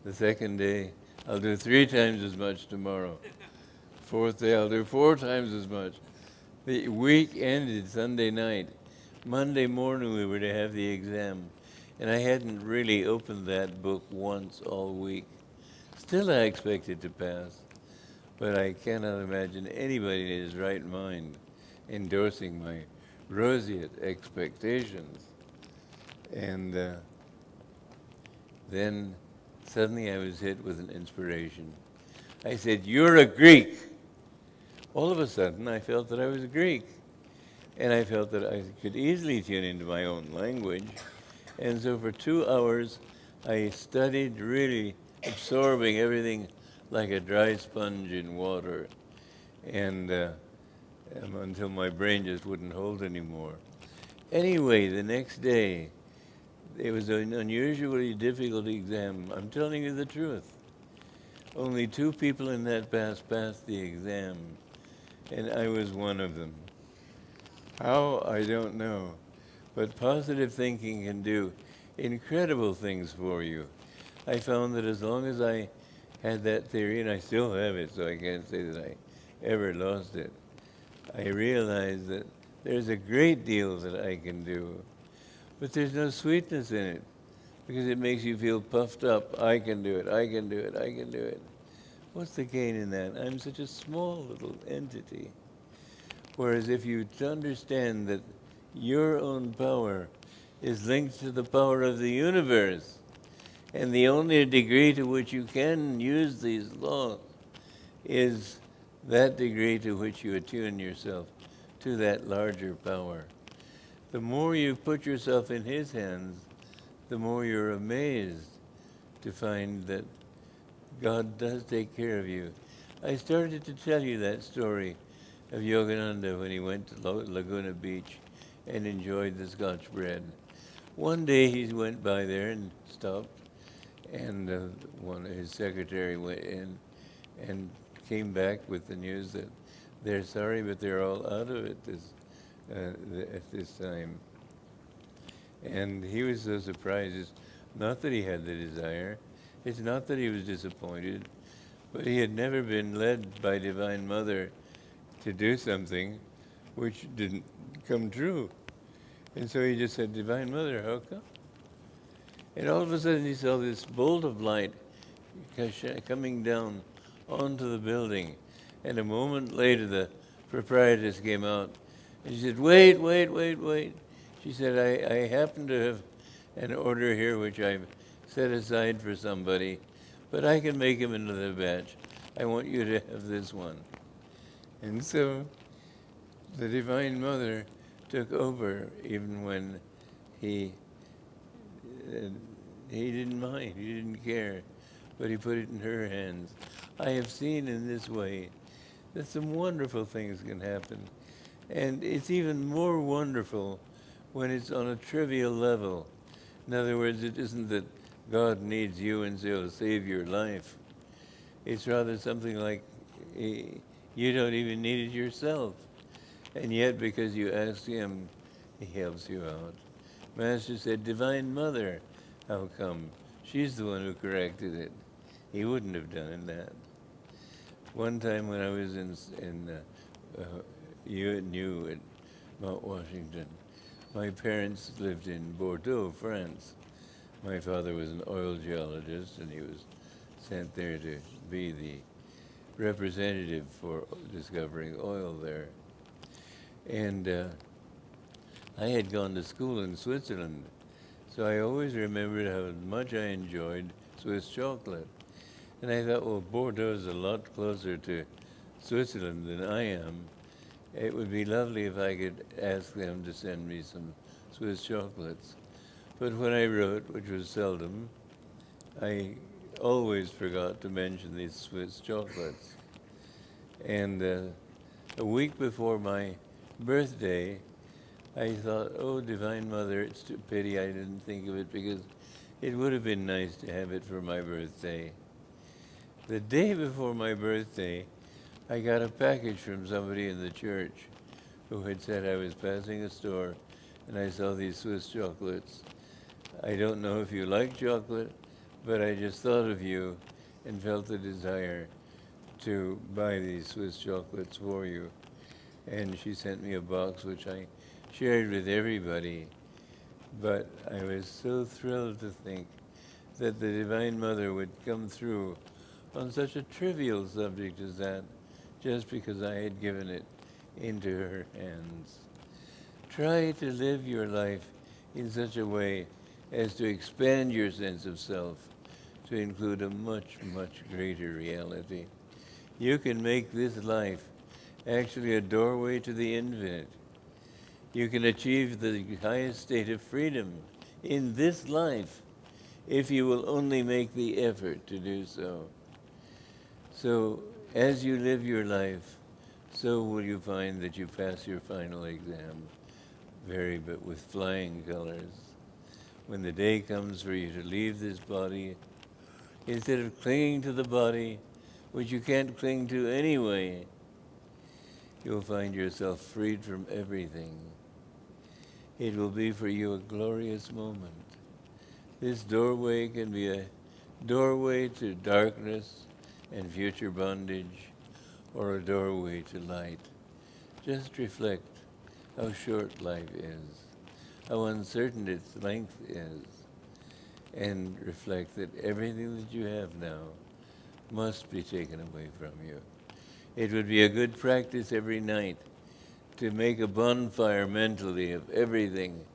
The second day, I'll do 3 times as much tomorrow. Fourth day, I'll do 4 times as much. The week ended Sunday night. Monday morning, we were to have the exam, and I hadn't really opened that book once all week. Still, I expected to pass, but I cannot imagine anybody in his right mind endorsing my roseate expectations. And then suddenly I was hit with an inspiration. I said, "You're a Greek." All of a sudden, I felt that I was a Greek. And I felt that I could easily tune into my own language. And so for 2 hours, I studied, really absorbing everything like a dry sponge in water, and until my brain just wouldn't hold anymore. Anyway, the next day, it was an unusually difficult exam. I'm telling you the truth. Only 2 people in that class passed the exam, and I was one of them. How, I don't know. But positive thinking can do incredible things for you. I found that as long as I had that theory, and I still have it, so I can't say that I ever lost it, I realized that there's a great deal that I can do. But there's no sweetness in it, because it makes you feel puffed up. I can do it, I can do it, I can do it. What's the gain in that? I'm such a small little entity. Whereas if you understand that your own power is linked to the power of the universe, and the only degree to which you can use these laws is that degree to which you attune yourself to that larger power. The more you put yourself in his hands, the more you're amazed to find that God does take care of you. I started to tell you that story of Yogananda when he went to Laguna Beach and enjoyed the Scotch bread. One day he went by there and stopped, and his secretary went in and came back with the news that they're sorry, but they're all out of it at this time. And he was so surprised. It's not that he had the desire. It's not that he was disappointed, but he had never been led by Divine Mother to do something which didn't come true. And so he just said, "Divine Mother, how come?" And all of a sudden he saw this bolt of light coming down onto the building. And a moment later the proprietress came out and she said, "Wait, wait, wait, wait." She said, I happen to have an order here which I've set aside for somebody, but I can make him another batch. I want you to have this one. And so the Divine Mother took over even when he didn't mind, he didn't care, but he put it in her hands. I have seen in this way that some wonderful things can happen. And it's even more wonderful when it's on a trivial level. In other words, it isn't that God needs you and so he'll save your life. It's rather something like you don't even need it yourself. And yet, because you ask him, he helps you out. Master said, Divine Mother, how come? She's the one who corrected it. He wouldn't have done that. One time when I was in you at Mount Washington, my parents lived in Bordeaux, France. My father was an oil geologist, and he was sent there to be the representative for discovering oil there. And I had gone to school in Switzerland, so I always remembered how much I enjoyed Swiss chocolate. And I thought, well, Bordeaux is a lot closer to Switzerland than I am. It would be lovely if I could ask them to send me some Swiss chocolates. But when I wrote, which was seldom, I always forgot to mention these Swiss chocolates. And a week before my birthday, I thought, oh, Divine Mother, it's a pity I didn't think of it, because it would have been nice to have it for my birthday. The day before my birthday, I got a package from somebody in the church who had said I was passing a store and I saw these Swiss chocolates. I don't know if you like chocolate, but I just thought of you and felt the desire to buy these Swiss chocolates for you. And she sent me a box which I shared with everybody. But I was so thrilled to think that the Divine Mother would come through on such a trivial subject as that, just because I had given it into her hands. Try to live your life in such a way as to expand your sense of self to include a much, much greater reality. You can make this life actually a doorway to the infinite. You can achieve the highest state of freedom in this life if you will only make the effort to do so. So as you live your life, so will you find that you pass your final exam, but with flying colors. When the day comes for you to leave this body, instead of clinging to the body, which you can't cling to anyway, you'll find yourself freed from everything. It will be for you a glorious moment. This doorway can be a doorway to darkness and future bondage, or a doorway to light. Just reflect how short life is, how uncertain its length is, and reflect that everything that you have now must be taken away from you. It would be a good practice every night to make a bonfire mentally of everything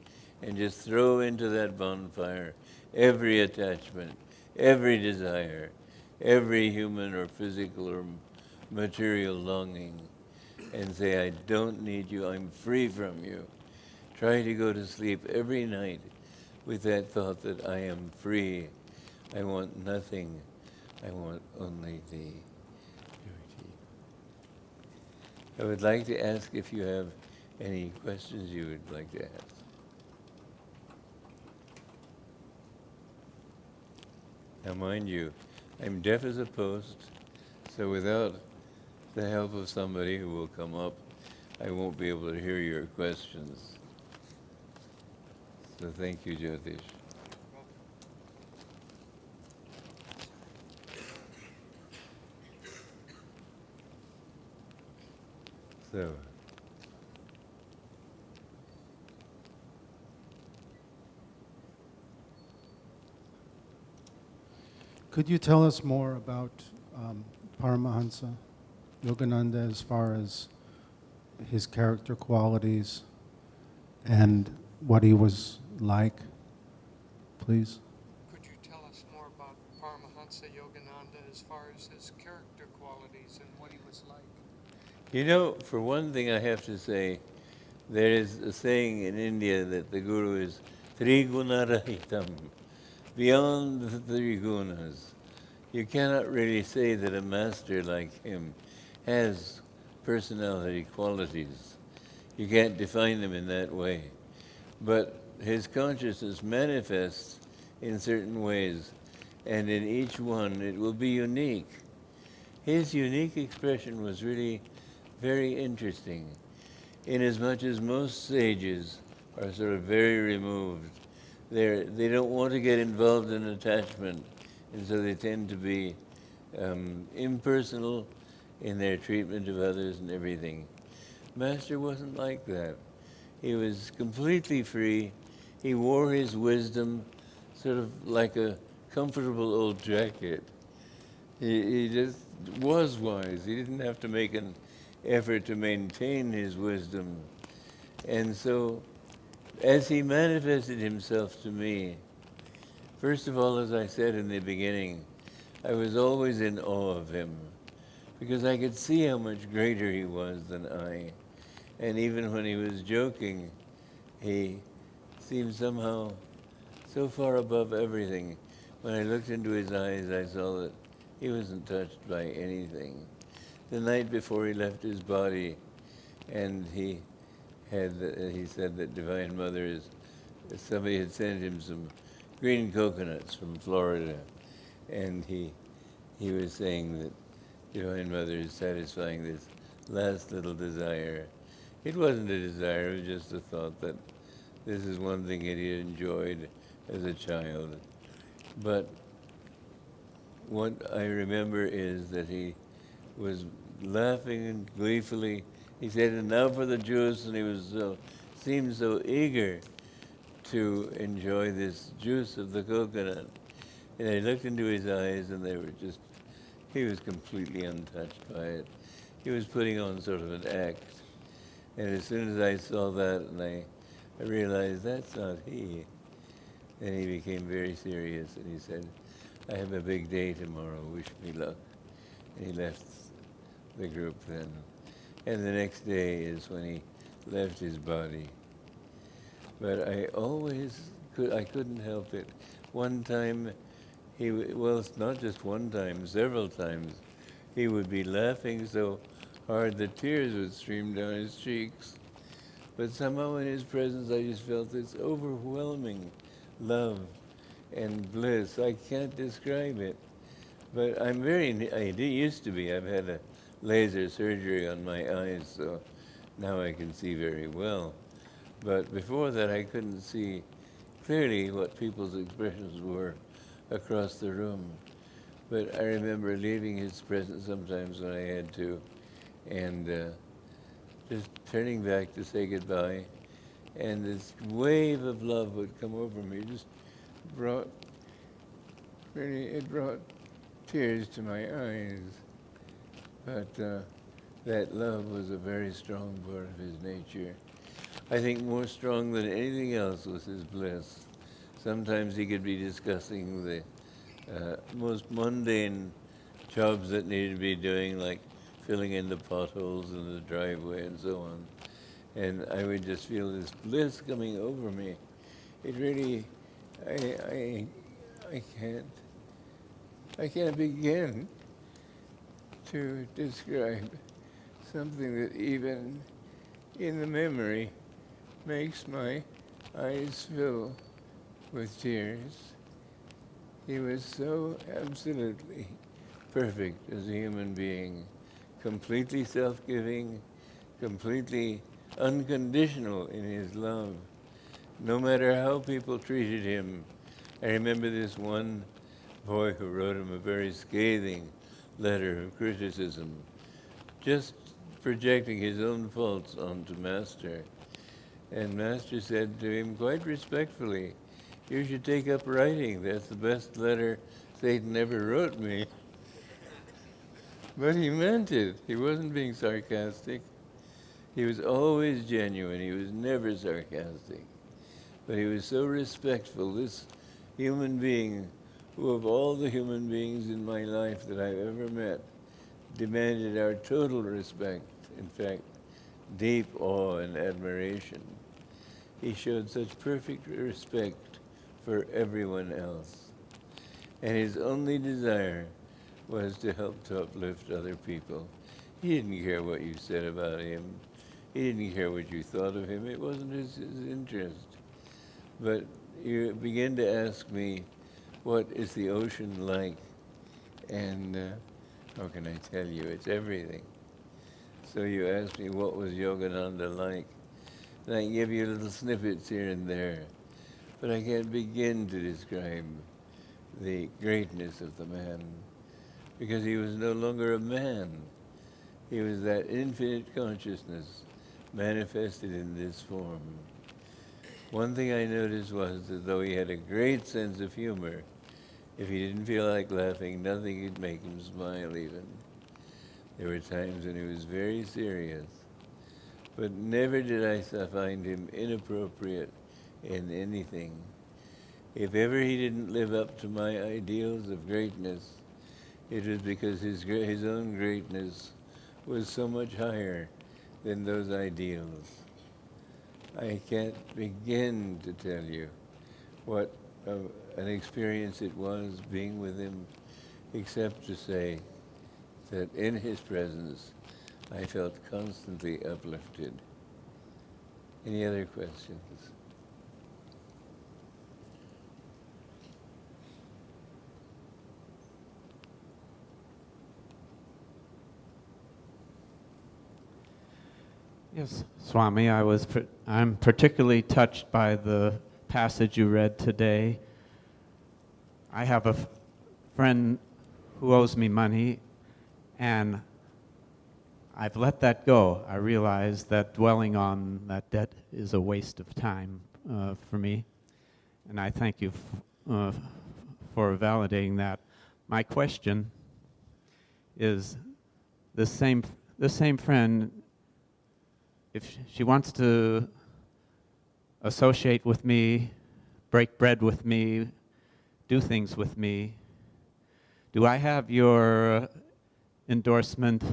and just throw into that bonfire every attachment, every desire, every human or physical or material longing, and say, I don't need you, I'm free from you. Try to go to sleep every night with that thought that I am free. I want nothing. I want only thee. I would like to ask if you have any questions you would like to ask. Now, mind you, I'm deaf as a post, so without the help of somebody who will come up, I won't be able to hear your questions. So thank you, Jyotish. So, Could you tell us more about Paramhansa Yogananda as far as his character qualities and what he was like, please? Could you tell us more about Paramhansa Yogananda as far as his character qualities and what he was like? you know, for one thing I have to say, there is a saying in India that the Guru is Trigunarahitam, beyond the three gunas. You cannot really say that a master like him has personality qualities. You can't define them in that way. But his consciousness manifests in certain ways, and in each one it will be unique. His unique expression was really very interesting, inasmuch as most sages are sort of very removed. They don't want to get involved in attachment, and so they tend to be impersonal in their treatment of others and everything. Master wasn't like that. He was completely free. He wore his wisdom sort of like a comfortable old jacket. He just was wise. He didn't have to make an effort to maintain his wisdom. And so, as he manifested himself to me, first of all, as I said in the beginning, I was always in awe of him because I could see how much greater he was than I. And even when he was joking, he seemed somehow so far above everything. When I looked into his eyes, I saw that he wasn't touched by anything. The night before he left his body, and he said that Divine Mother somebody had sent him some green coconuts from Florida, and he was saying that Divine Mother is satisfying this last little desire. It wasn't a desire, it was just a thought that this is one thing that he enjoyed as a child. But what I remember is that he was laughing and gleefully. He said, "And now for the juice," and seemed so eager to enjoy this juice of the coconut. And I looked into his eyes, and he was completely untouched by it. He was putting on sort of an act. And as soon as I saw that, and I realized that's not he, then he became very serious, and he said, "I have a big day tomorrow, wish me luck." And he left the group then. And the next day is when he left his body. But I couldn't help it. One time, not just one time, several times, he would be laughing so hard that tears would stream down his cheeks. But somehow in his presence, I just felt this overwhelming love and bliss. I can't describe it. But I used to be. I've had a laser surgery on my eyes, so now I can see very well. But before that, I couldn't see clearly what people's expressions were across the room. But I remember leaving his presence sometimes when I had to, and just turning back to say goodbye, and this wave of love would come over me. It brought tears to my eyes. But that love was a very strong part of his nature. I think more strong than anything else was his bliss. Sometimes he could be discussing the most mundane jobs that needed to be doing, like filling in the potholes in the driveway and so on. And I would just feel this bliss coming over me. It really, I can't begin to describe something that even in the memory makes my eyes fill with tears. He was so absolutely perfect as a human being, completely self-giving, completely unconditional in his love, no matter how people treated him. I remember this one boy who wrote him a very scathing letter of criticism, just projecting his own faults onto Master. And Master said to him quite respectfully, "You should take up writing. That's the best letter Satan ever wrote me." But he meant it. He wasn't being sarcastic. He was always genuine. He was never sarcastic. But he was so respectful, this human being, who of all the human beings in my life that I've ever met, demanded our total respect, in fact, deep awe and admiration. He showed such perfect respect for everyone else. And his only desire was to help to uplift other people. He didn't care what you said about him. He didn't care what you thought of him. It wasn't his interest. But you begin to ask me, what is the ocean like? And how can I tell you? It's everything. So you asked me, what was Yogananda like? And I can give you little snippets here and there. But I can't begin to describe the greatness of the man, because he was no longer a man. He was that infinite consciousness manifested in this form. One thing I noticed was that though he had a great sense of humor, if he didn't feel like laughing, nothing could make him smile even. There were times when he was very serious, but never did I find him inappropriate in anything. If ever he didn't live up to my ideals of greatness, it was because his own greatness was so much higher than those ideals. I can't begin to tell you what an experience it was being with him, except to say that in his presence I felt constantly uplifted. Any other questions? Yes, Swami, I'm particularly touched by the passage you read today. I have a friend who owes me money, and I've let that go. I realize that dwelling on that debt is a waste of time for me, and I thank you for validating that. My question is, the same friend, if she wants to associate with me, break bread with me, do things with me, do I have your endorsement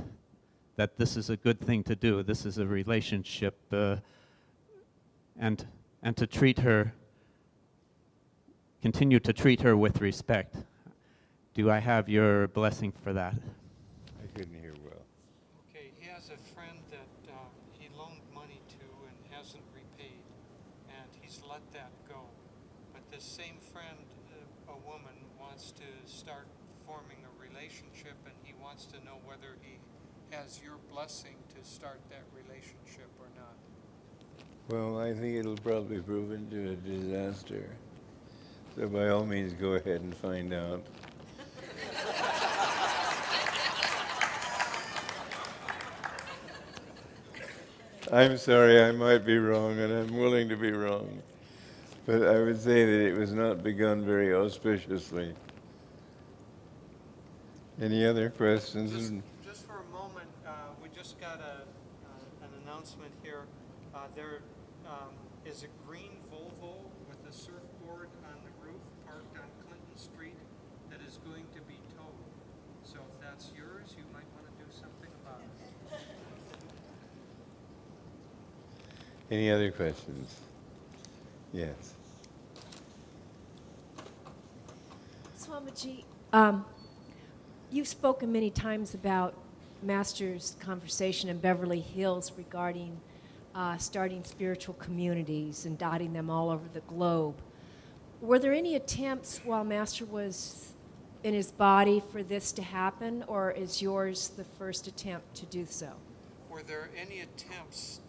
that this is a good thing to do, this is a relationship, and to treat her, continue to treat her with respect? Do I have your blessing for that? I couldn't hear well. Okay, he has a friend that he loaned money to and hasn't repaid, and he's let that go. But this same friend, a woman, wants to start forming a relationship, and he wants to know whether he has your blessing to start that relationship or not. Well, I think it'll probably prove into a disaster. So by all means, go ahead and find out. I'm sorry, I might be wrong, and I'm willing to be wrong. But I would say that it was not begun very auspiciously. Any other questions? Just for a moment, we just got an announcement here. There is a green Volvo with a surfboard on the roof parked on Clinton Street that is going to be towed. So if that's yours, you might want to do something about it. Any other questions? Yes. Swamiji, you've spoken many times about Master's conversation in Beverly Hills regarding starting spiritual communities and dotting them all over the globe. Were there any attempts while Master was in his body for this to happen, or is yours the first attempt to do so? Were there any attempts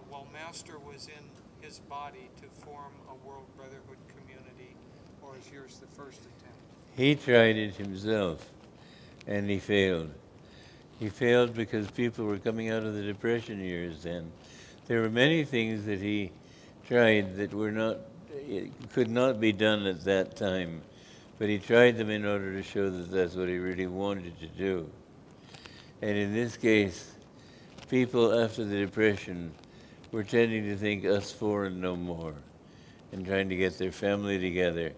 while Master was in his body to form a World Brotherhood community, or is yours the first attempt? He tried it himself, and he failed. He failed because people were coming out of the Depression years then. There were many things that he tried that could not be done at that time, but he tried them in order to show that that's what he really wanted to do. And in this case, people after the Depression were tending to think us four and no more, and trying to get their family together.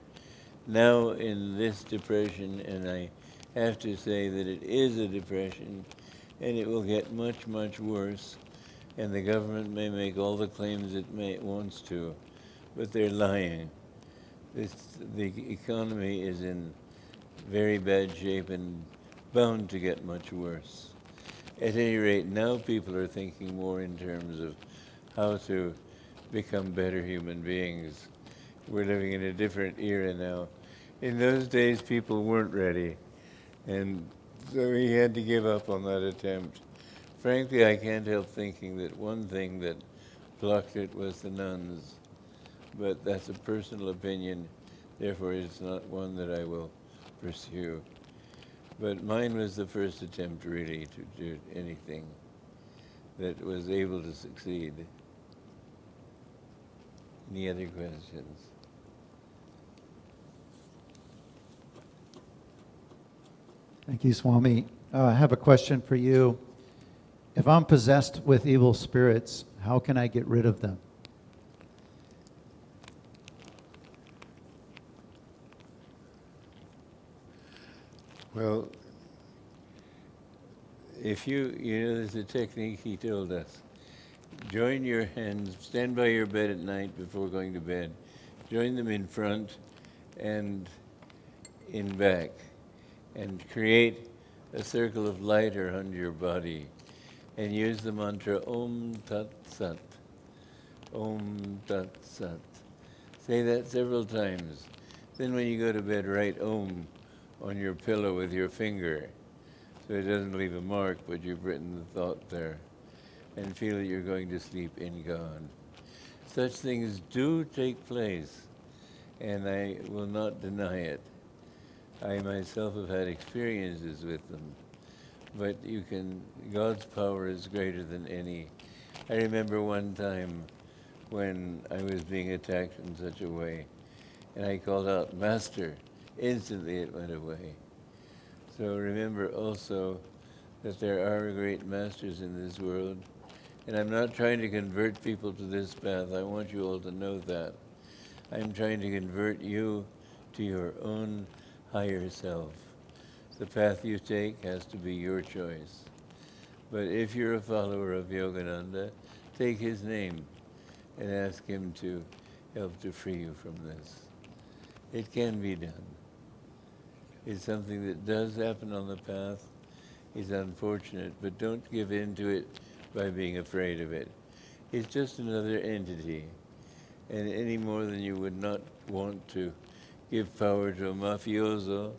Now in this depression, and I have to say that it is a depression, and it will get much, much worse, and the government may make all the claims it wants to, but they're lying. The economy is in very bad shape and bound to get much worse. At any rate, now people are thinking more in terms of how to become better human beings. We're living in a different era now. In those days, people weren't ready, and so he had to give up on that attempt. Frankly, I can't help thinking that one thing that blocked it was the nuns, but that's a personal opinion, therefore it's not one that I will pursue. But mine was the first attempt, really, to do anything that was able to succeed. Any other questions? Thank you, Swami. I have a question for you. If I'm possessed with evil spirits, how can I get rid of them? Well, if you know, there's a technique he told us. Join your hands, stand by your bed at night before going to bed. Join them in front and in back, and create a circle of light around your body, and use the mantra Om Tat Sat. Om Tat Sat. Say that several times. Then when you go to bed, write Om on your pillow with your finger, so it doesn't leave a mark, but you've written the thought there, and feel that you're going to sleep in God. Such things do take place, and I will not deny it. I myself have had experiences with them, but God's power is greater than any. I remember one time when I was being attacked in such a way, and I called out, Master. Instantly it went away. So remember also that there are great masters in this world, and I'm not trying to convert people to this path. I want you all to know that. I'm trying to convert you to your own higher self. The path you take has to be your choice. But if you're a follower of Yogananda, take his name and ask him to help to free you from this. It can be done. It's something that does happen on the path. It's unfortunate, but don't give in to it by being afraid of it. It's just another entity, and any more than you would not want to give power to a mafioso,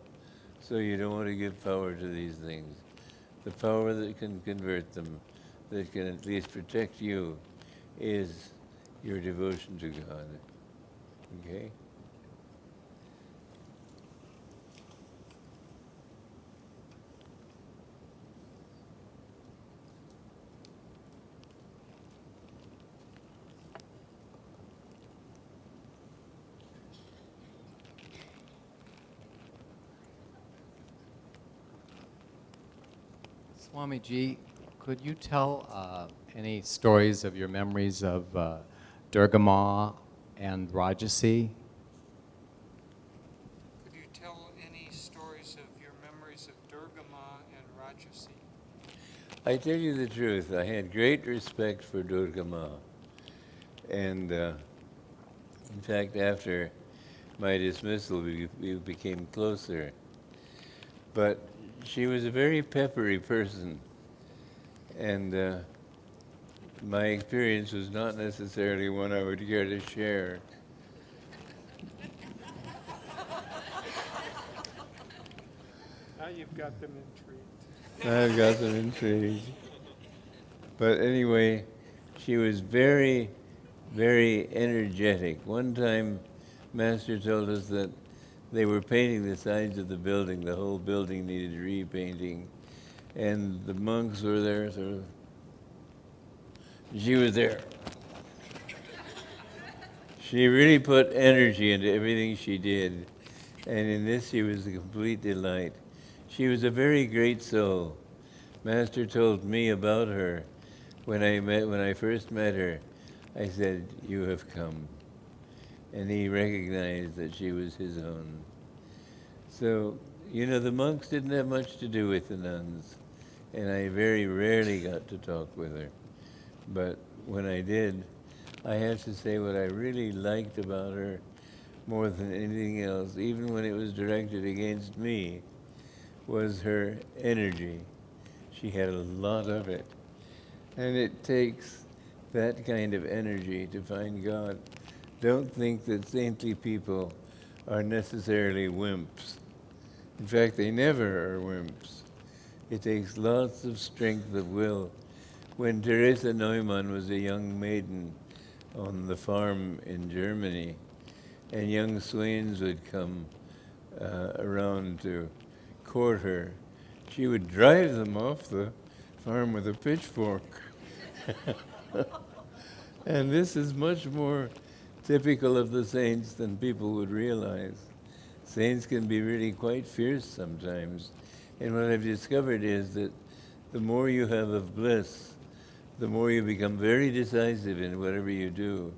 so you don't want to give power to these things. The power that can convert them, that can at least protect you, is your devotion to God. Okay? Swamiji, could you tell any stories of your memories of Durga Ma and Rajasi? Could you tell any stories of your memories of Durga Ma and Rajasi? I tell you the truth, I had great respect for Durga Ma. And in fact, after my dismissal, we became closer. But she was a very peppery person. And my experience was not necessarily one I would care to share. Now you've got them intrigued. I've got them intrigued. But anyway, she was very, very energetic. One time, Master told us that they were painting the sides of the building. The whole building needed repainting. And the monks were there, so she was there. She really put energy into everything she did. And in this, she was a complete delight. She was a very great soul. Master told me about her when I first met her. I said, "You have come." And he recognized that she was his own. So, you know, the monks didn't have much to do with the nuns, and I very rarely got to talk with her. But when I did, I have to say what I really liked about her more than anything else, even when it was directed against me, was her energy. She had a lot of it. And it takes that kind of energy to find God. Don't think that saintly people are necessarily wimps. In fact, they never are wimps. It takes lots of strength of will. When Teresa Neumann was a young maiden on the farm in Germany, and young swains would come around to court her, she would drive them off the farm with a pitchfork. And this is much more typical of the saints than people would realize. Saints can be really quite fierce sometimes. And what I've discovered is that the more you have of bliss, the more you become very decisive in whatever you do.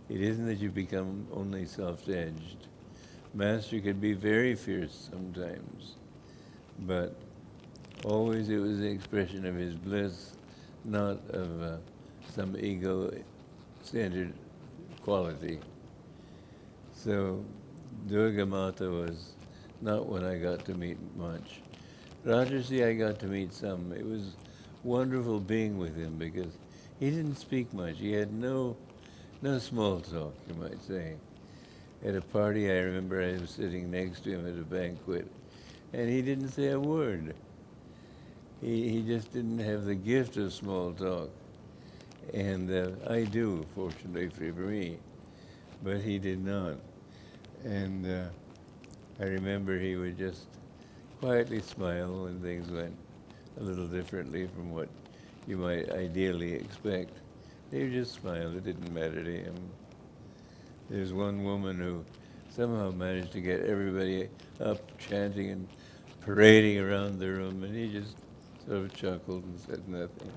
It isn't that you become only soft-edged. Master could be very fierce sometimes, but always it was the expression of his bliss, not of some ego-centered quality. So Durga Mata was not one I got to meet much. Rajarsi I got to meet some. It was wonderful being with him because he didn't speak much. He had no small talk, you might say. At a party, I remember I was sitting next to him at a banquet, and he didn't say a word. He just didn't have the gift of small talk. And I do, fortunately for me, but he did not. And I remember he would just quietly smile when things went a little differently from what you might ideally expect. He would just smile, it didn't matter to him. There's one woman who somehow managed to get everybody up chanting and parading around the room, and he just sort of chuckled and said nothing.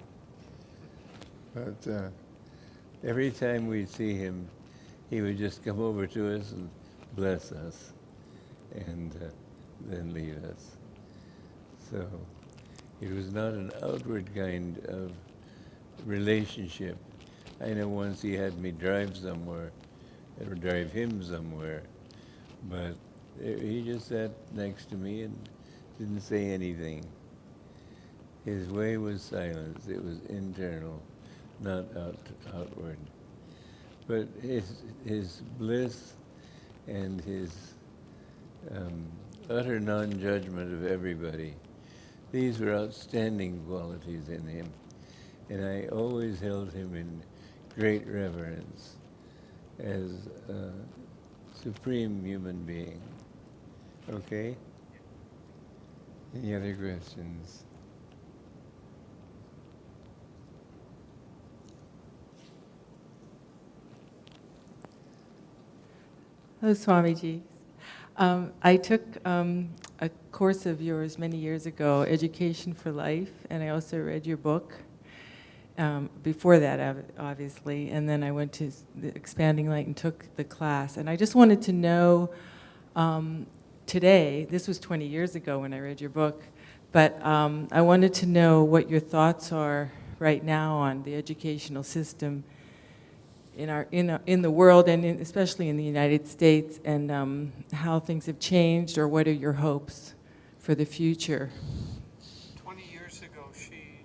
But every time we'd see him, he would just come over to us and bless us, and then leave us. So it was not an outward kind of relationship. I know once he had me drive somewhere, or drive him somewhere, but he just sat next to me and didn't say anything. His way was silence. It was internal, not outward. But his bliss and his utter non-judgment of everybody, these were outstanding qualities in him. And I always held him in great reverence as a supreme human being. Okay? Any other questions? Hello, Swamiji. I took a course of yours many years ago, Education for Life, and I also read your book. Before that, obviously, and then I went to the Expanding Light and took the class. And I just wanted to know today, this was 20 years ago when I read your book, but I wanted to know what your thoughts are right now on the educational system in the world, and especially in the United States, and how things have changed, or what are your hopes for the future? 20 years ago, she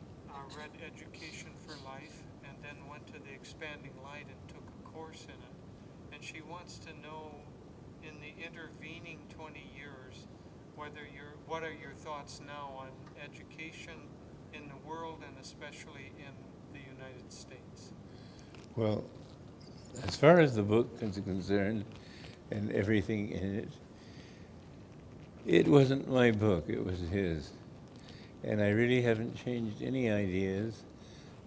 read Education for Life and then went to the Expanding Light and took a course in it. And she wants to know, in the intervening 20 years, what are your thoughts now on education in the world and especially in the United States? Well, as far as the book is concerned and everything in it, it wasn't my book, it was his. And I really haven't changed any ideas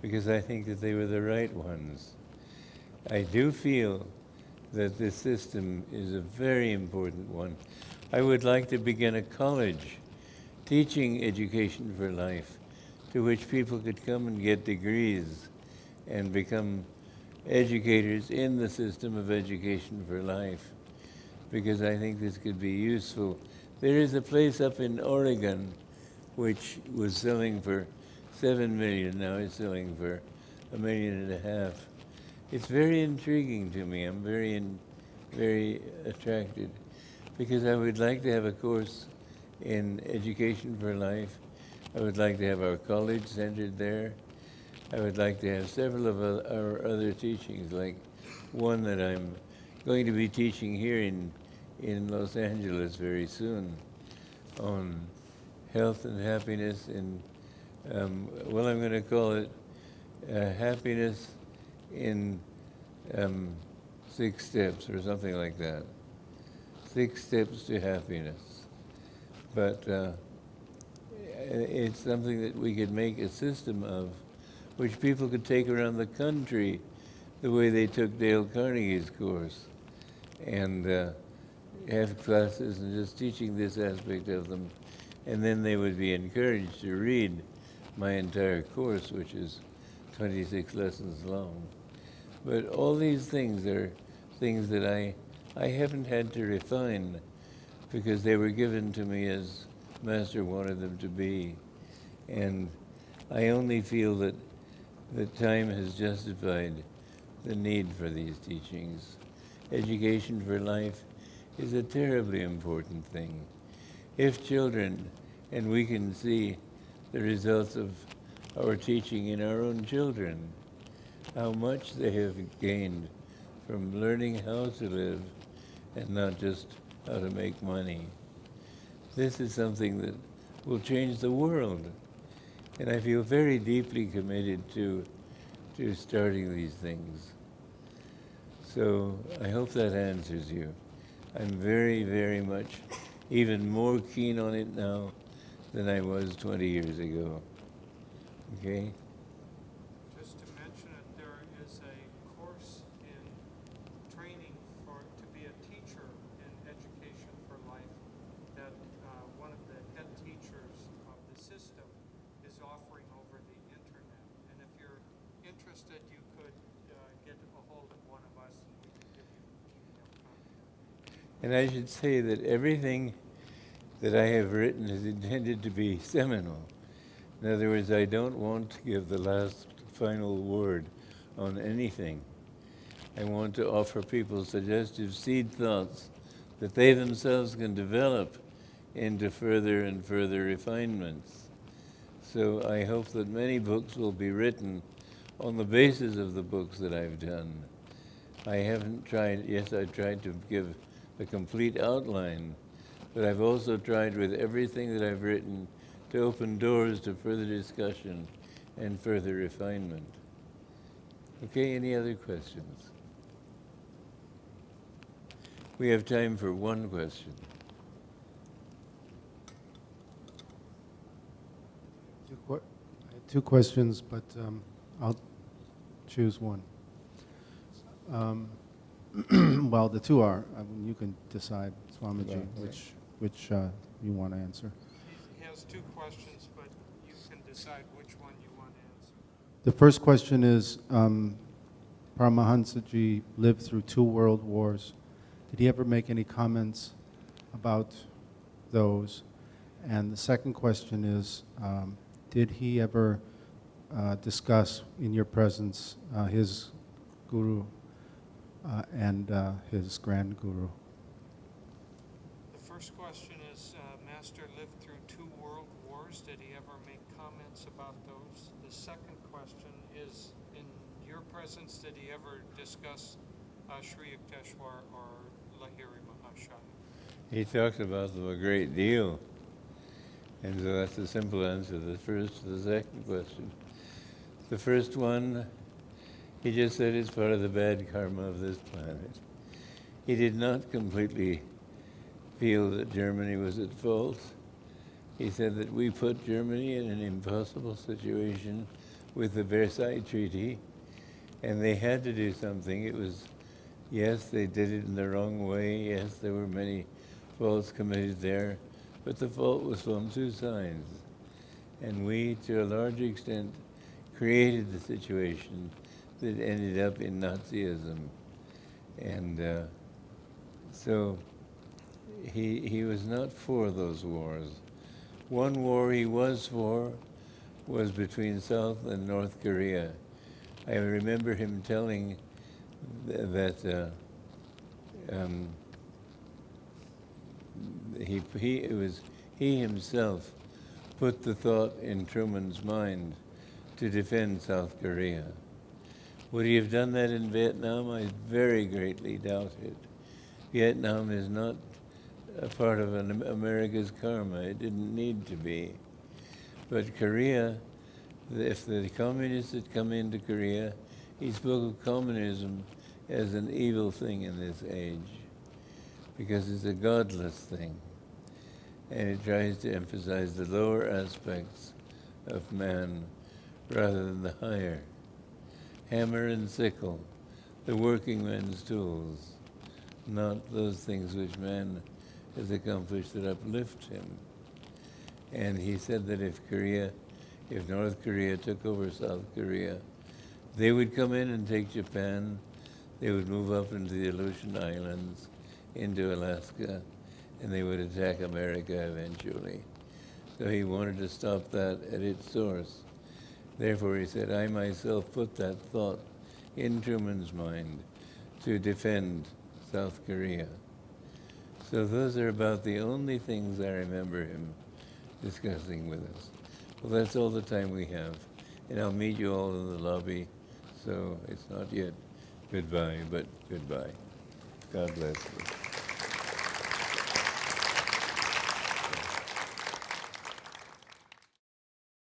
because I think that they were the right ones. I do feel that this system is a very important one. I would like to begin a college teaching education for life, to which people could come and get degrees and become educators in the system of education for life, because I think this could be useful. There is a place up in Oregon which was selling for $7 million, now it's selling for $1.5 million. It's very intriguing to me. I'm very attracted, because I would like to have a course in education for life. I would like to have our college centered there. I would like to have several of our other teachings, like one that I'm going to be teaching here in Los Angeles very soon on health and happiness in, well, I'm going to call it happiness in 6 steps or something like that. 6 steps to happiness. But it's something that we could make a system of, which people could take around the country the way they took Dale Carnegie's course, and have classes and just teaching this aspect of them. And then they would be encouraged to read my entire course, which is 26 lessons long. But all these things are things that I haven't had to refine, because they were given to me as Master wanted them to be. And I only feel that time has justified the need for these teachings. Education for life is a terribly important thing. If children, and we can see the results of our teaching in our own children, how much they have gained from learning how to live and not just how to make money. This is something that will change the world. And I feel very deeply committed to starting these things. So I hope that answers you. I'm very, very much even more keen on it now than I was 20 years ago. Okay? Just to mention it, there is a course in training to be a teacher in education for life that one of the head teachers of the system is offering over the internet. And if you're interested, you could get a hold of one of us and we can give you email contact. And I should say that everything that I have written is intended to be seminal. In other words, I don't want to give the last final word on anything. I want to offer people suggestive seed thoughts that they themselves can develop into further and further refinements. So I hope that many books will be written on the basis of the books that I've done. I haven't tried, yes, I've tried to give a complete outline, but I've also tried with everything that I've written to open doors to further discussion and further refinement. Okay, any other questions? We have time for one question. I had 2 questions, but I'll choose one. Well, the 2 are, you can decide, Swamiji, which you want to answer. He has 2 questions, but you can decide which one you want to answer. The first question is, Paramahansaji lived through 2 world wars. Did he ever make any comments about those? And the second question is, did he ever discuss in your presence his guru and his grand guru? The first question is, Master lived through 2 world wars. Did he ever make comments about those? The second question is, in your presence, did he ever discuss Sri Yukteswar or Lahiri Mahasaya? He talked about them a great deal. And so that's the simple answer to the second question. The first one, he just said it's part of the bad karma of this planet. He did not completely feel that Germany was at fault. He said that we put Germany in an impossible situation with the Versailles Treaty, and they had to do something. It was, yes, they did it in the wrong way. Yes, there were many faults committed there, but the fault was from 2 sides. And we, to a large extent, created the situation that ended up in Nazism. And so he was not for those wars. One war he was for was between South and North Korea. I remember him telling that he himself put the thought in Truman's mind to defend South Korea. Would he have done that in Vietnam? I very greatly doubt it. Vietnam is not a part of America's karma. It didn't need to be. But Korea, if the communists had come into Korea, he spoke of communism as an evil thing in this age, because it's a godless thing. And it tries to emphasize the lower aspects of man rather than the higher. Hammer and sickle, the working man's tools, not those things which man has accomplished that uplift him. And he said that if North Korea took over South Korea, they would come in and take Japan, they would move up into the Aleutian Islands, into Alaska, and they would attack America eventually. So he wanted to stop that at its source. Therefore, he said, I myself put that thought in Truman's mind to defend South Korea. So those are about the only things I remember him discussing with us. Well, that's all the time we have. And I'll meet you all in the lobby. So it's not yet goodbye, but goodbye. God bless you.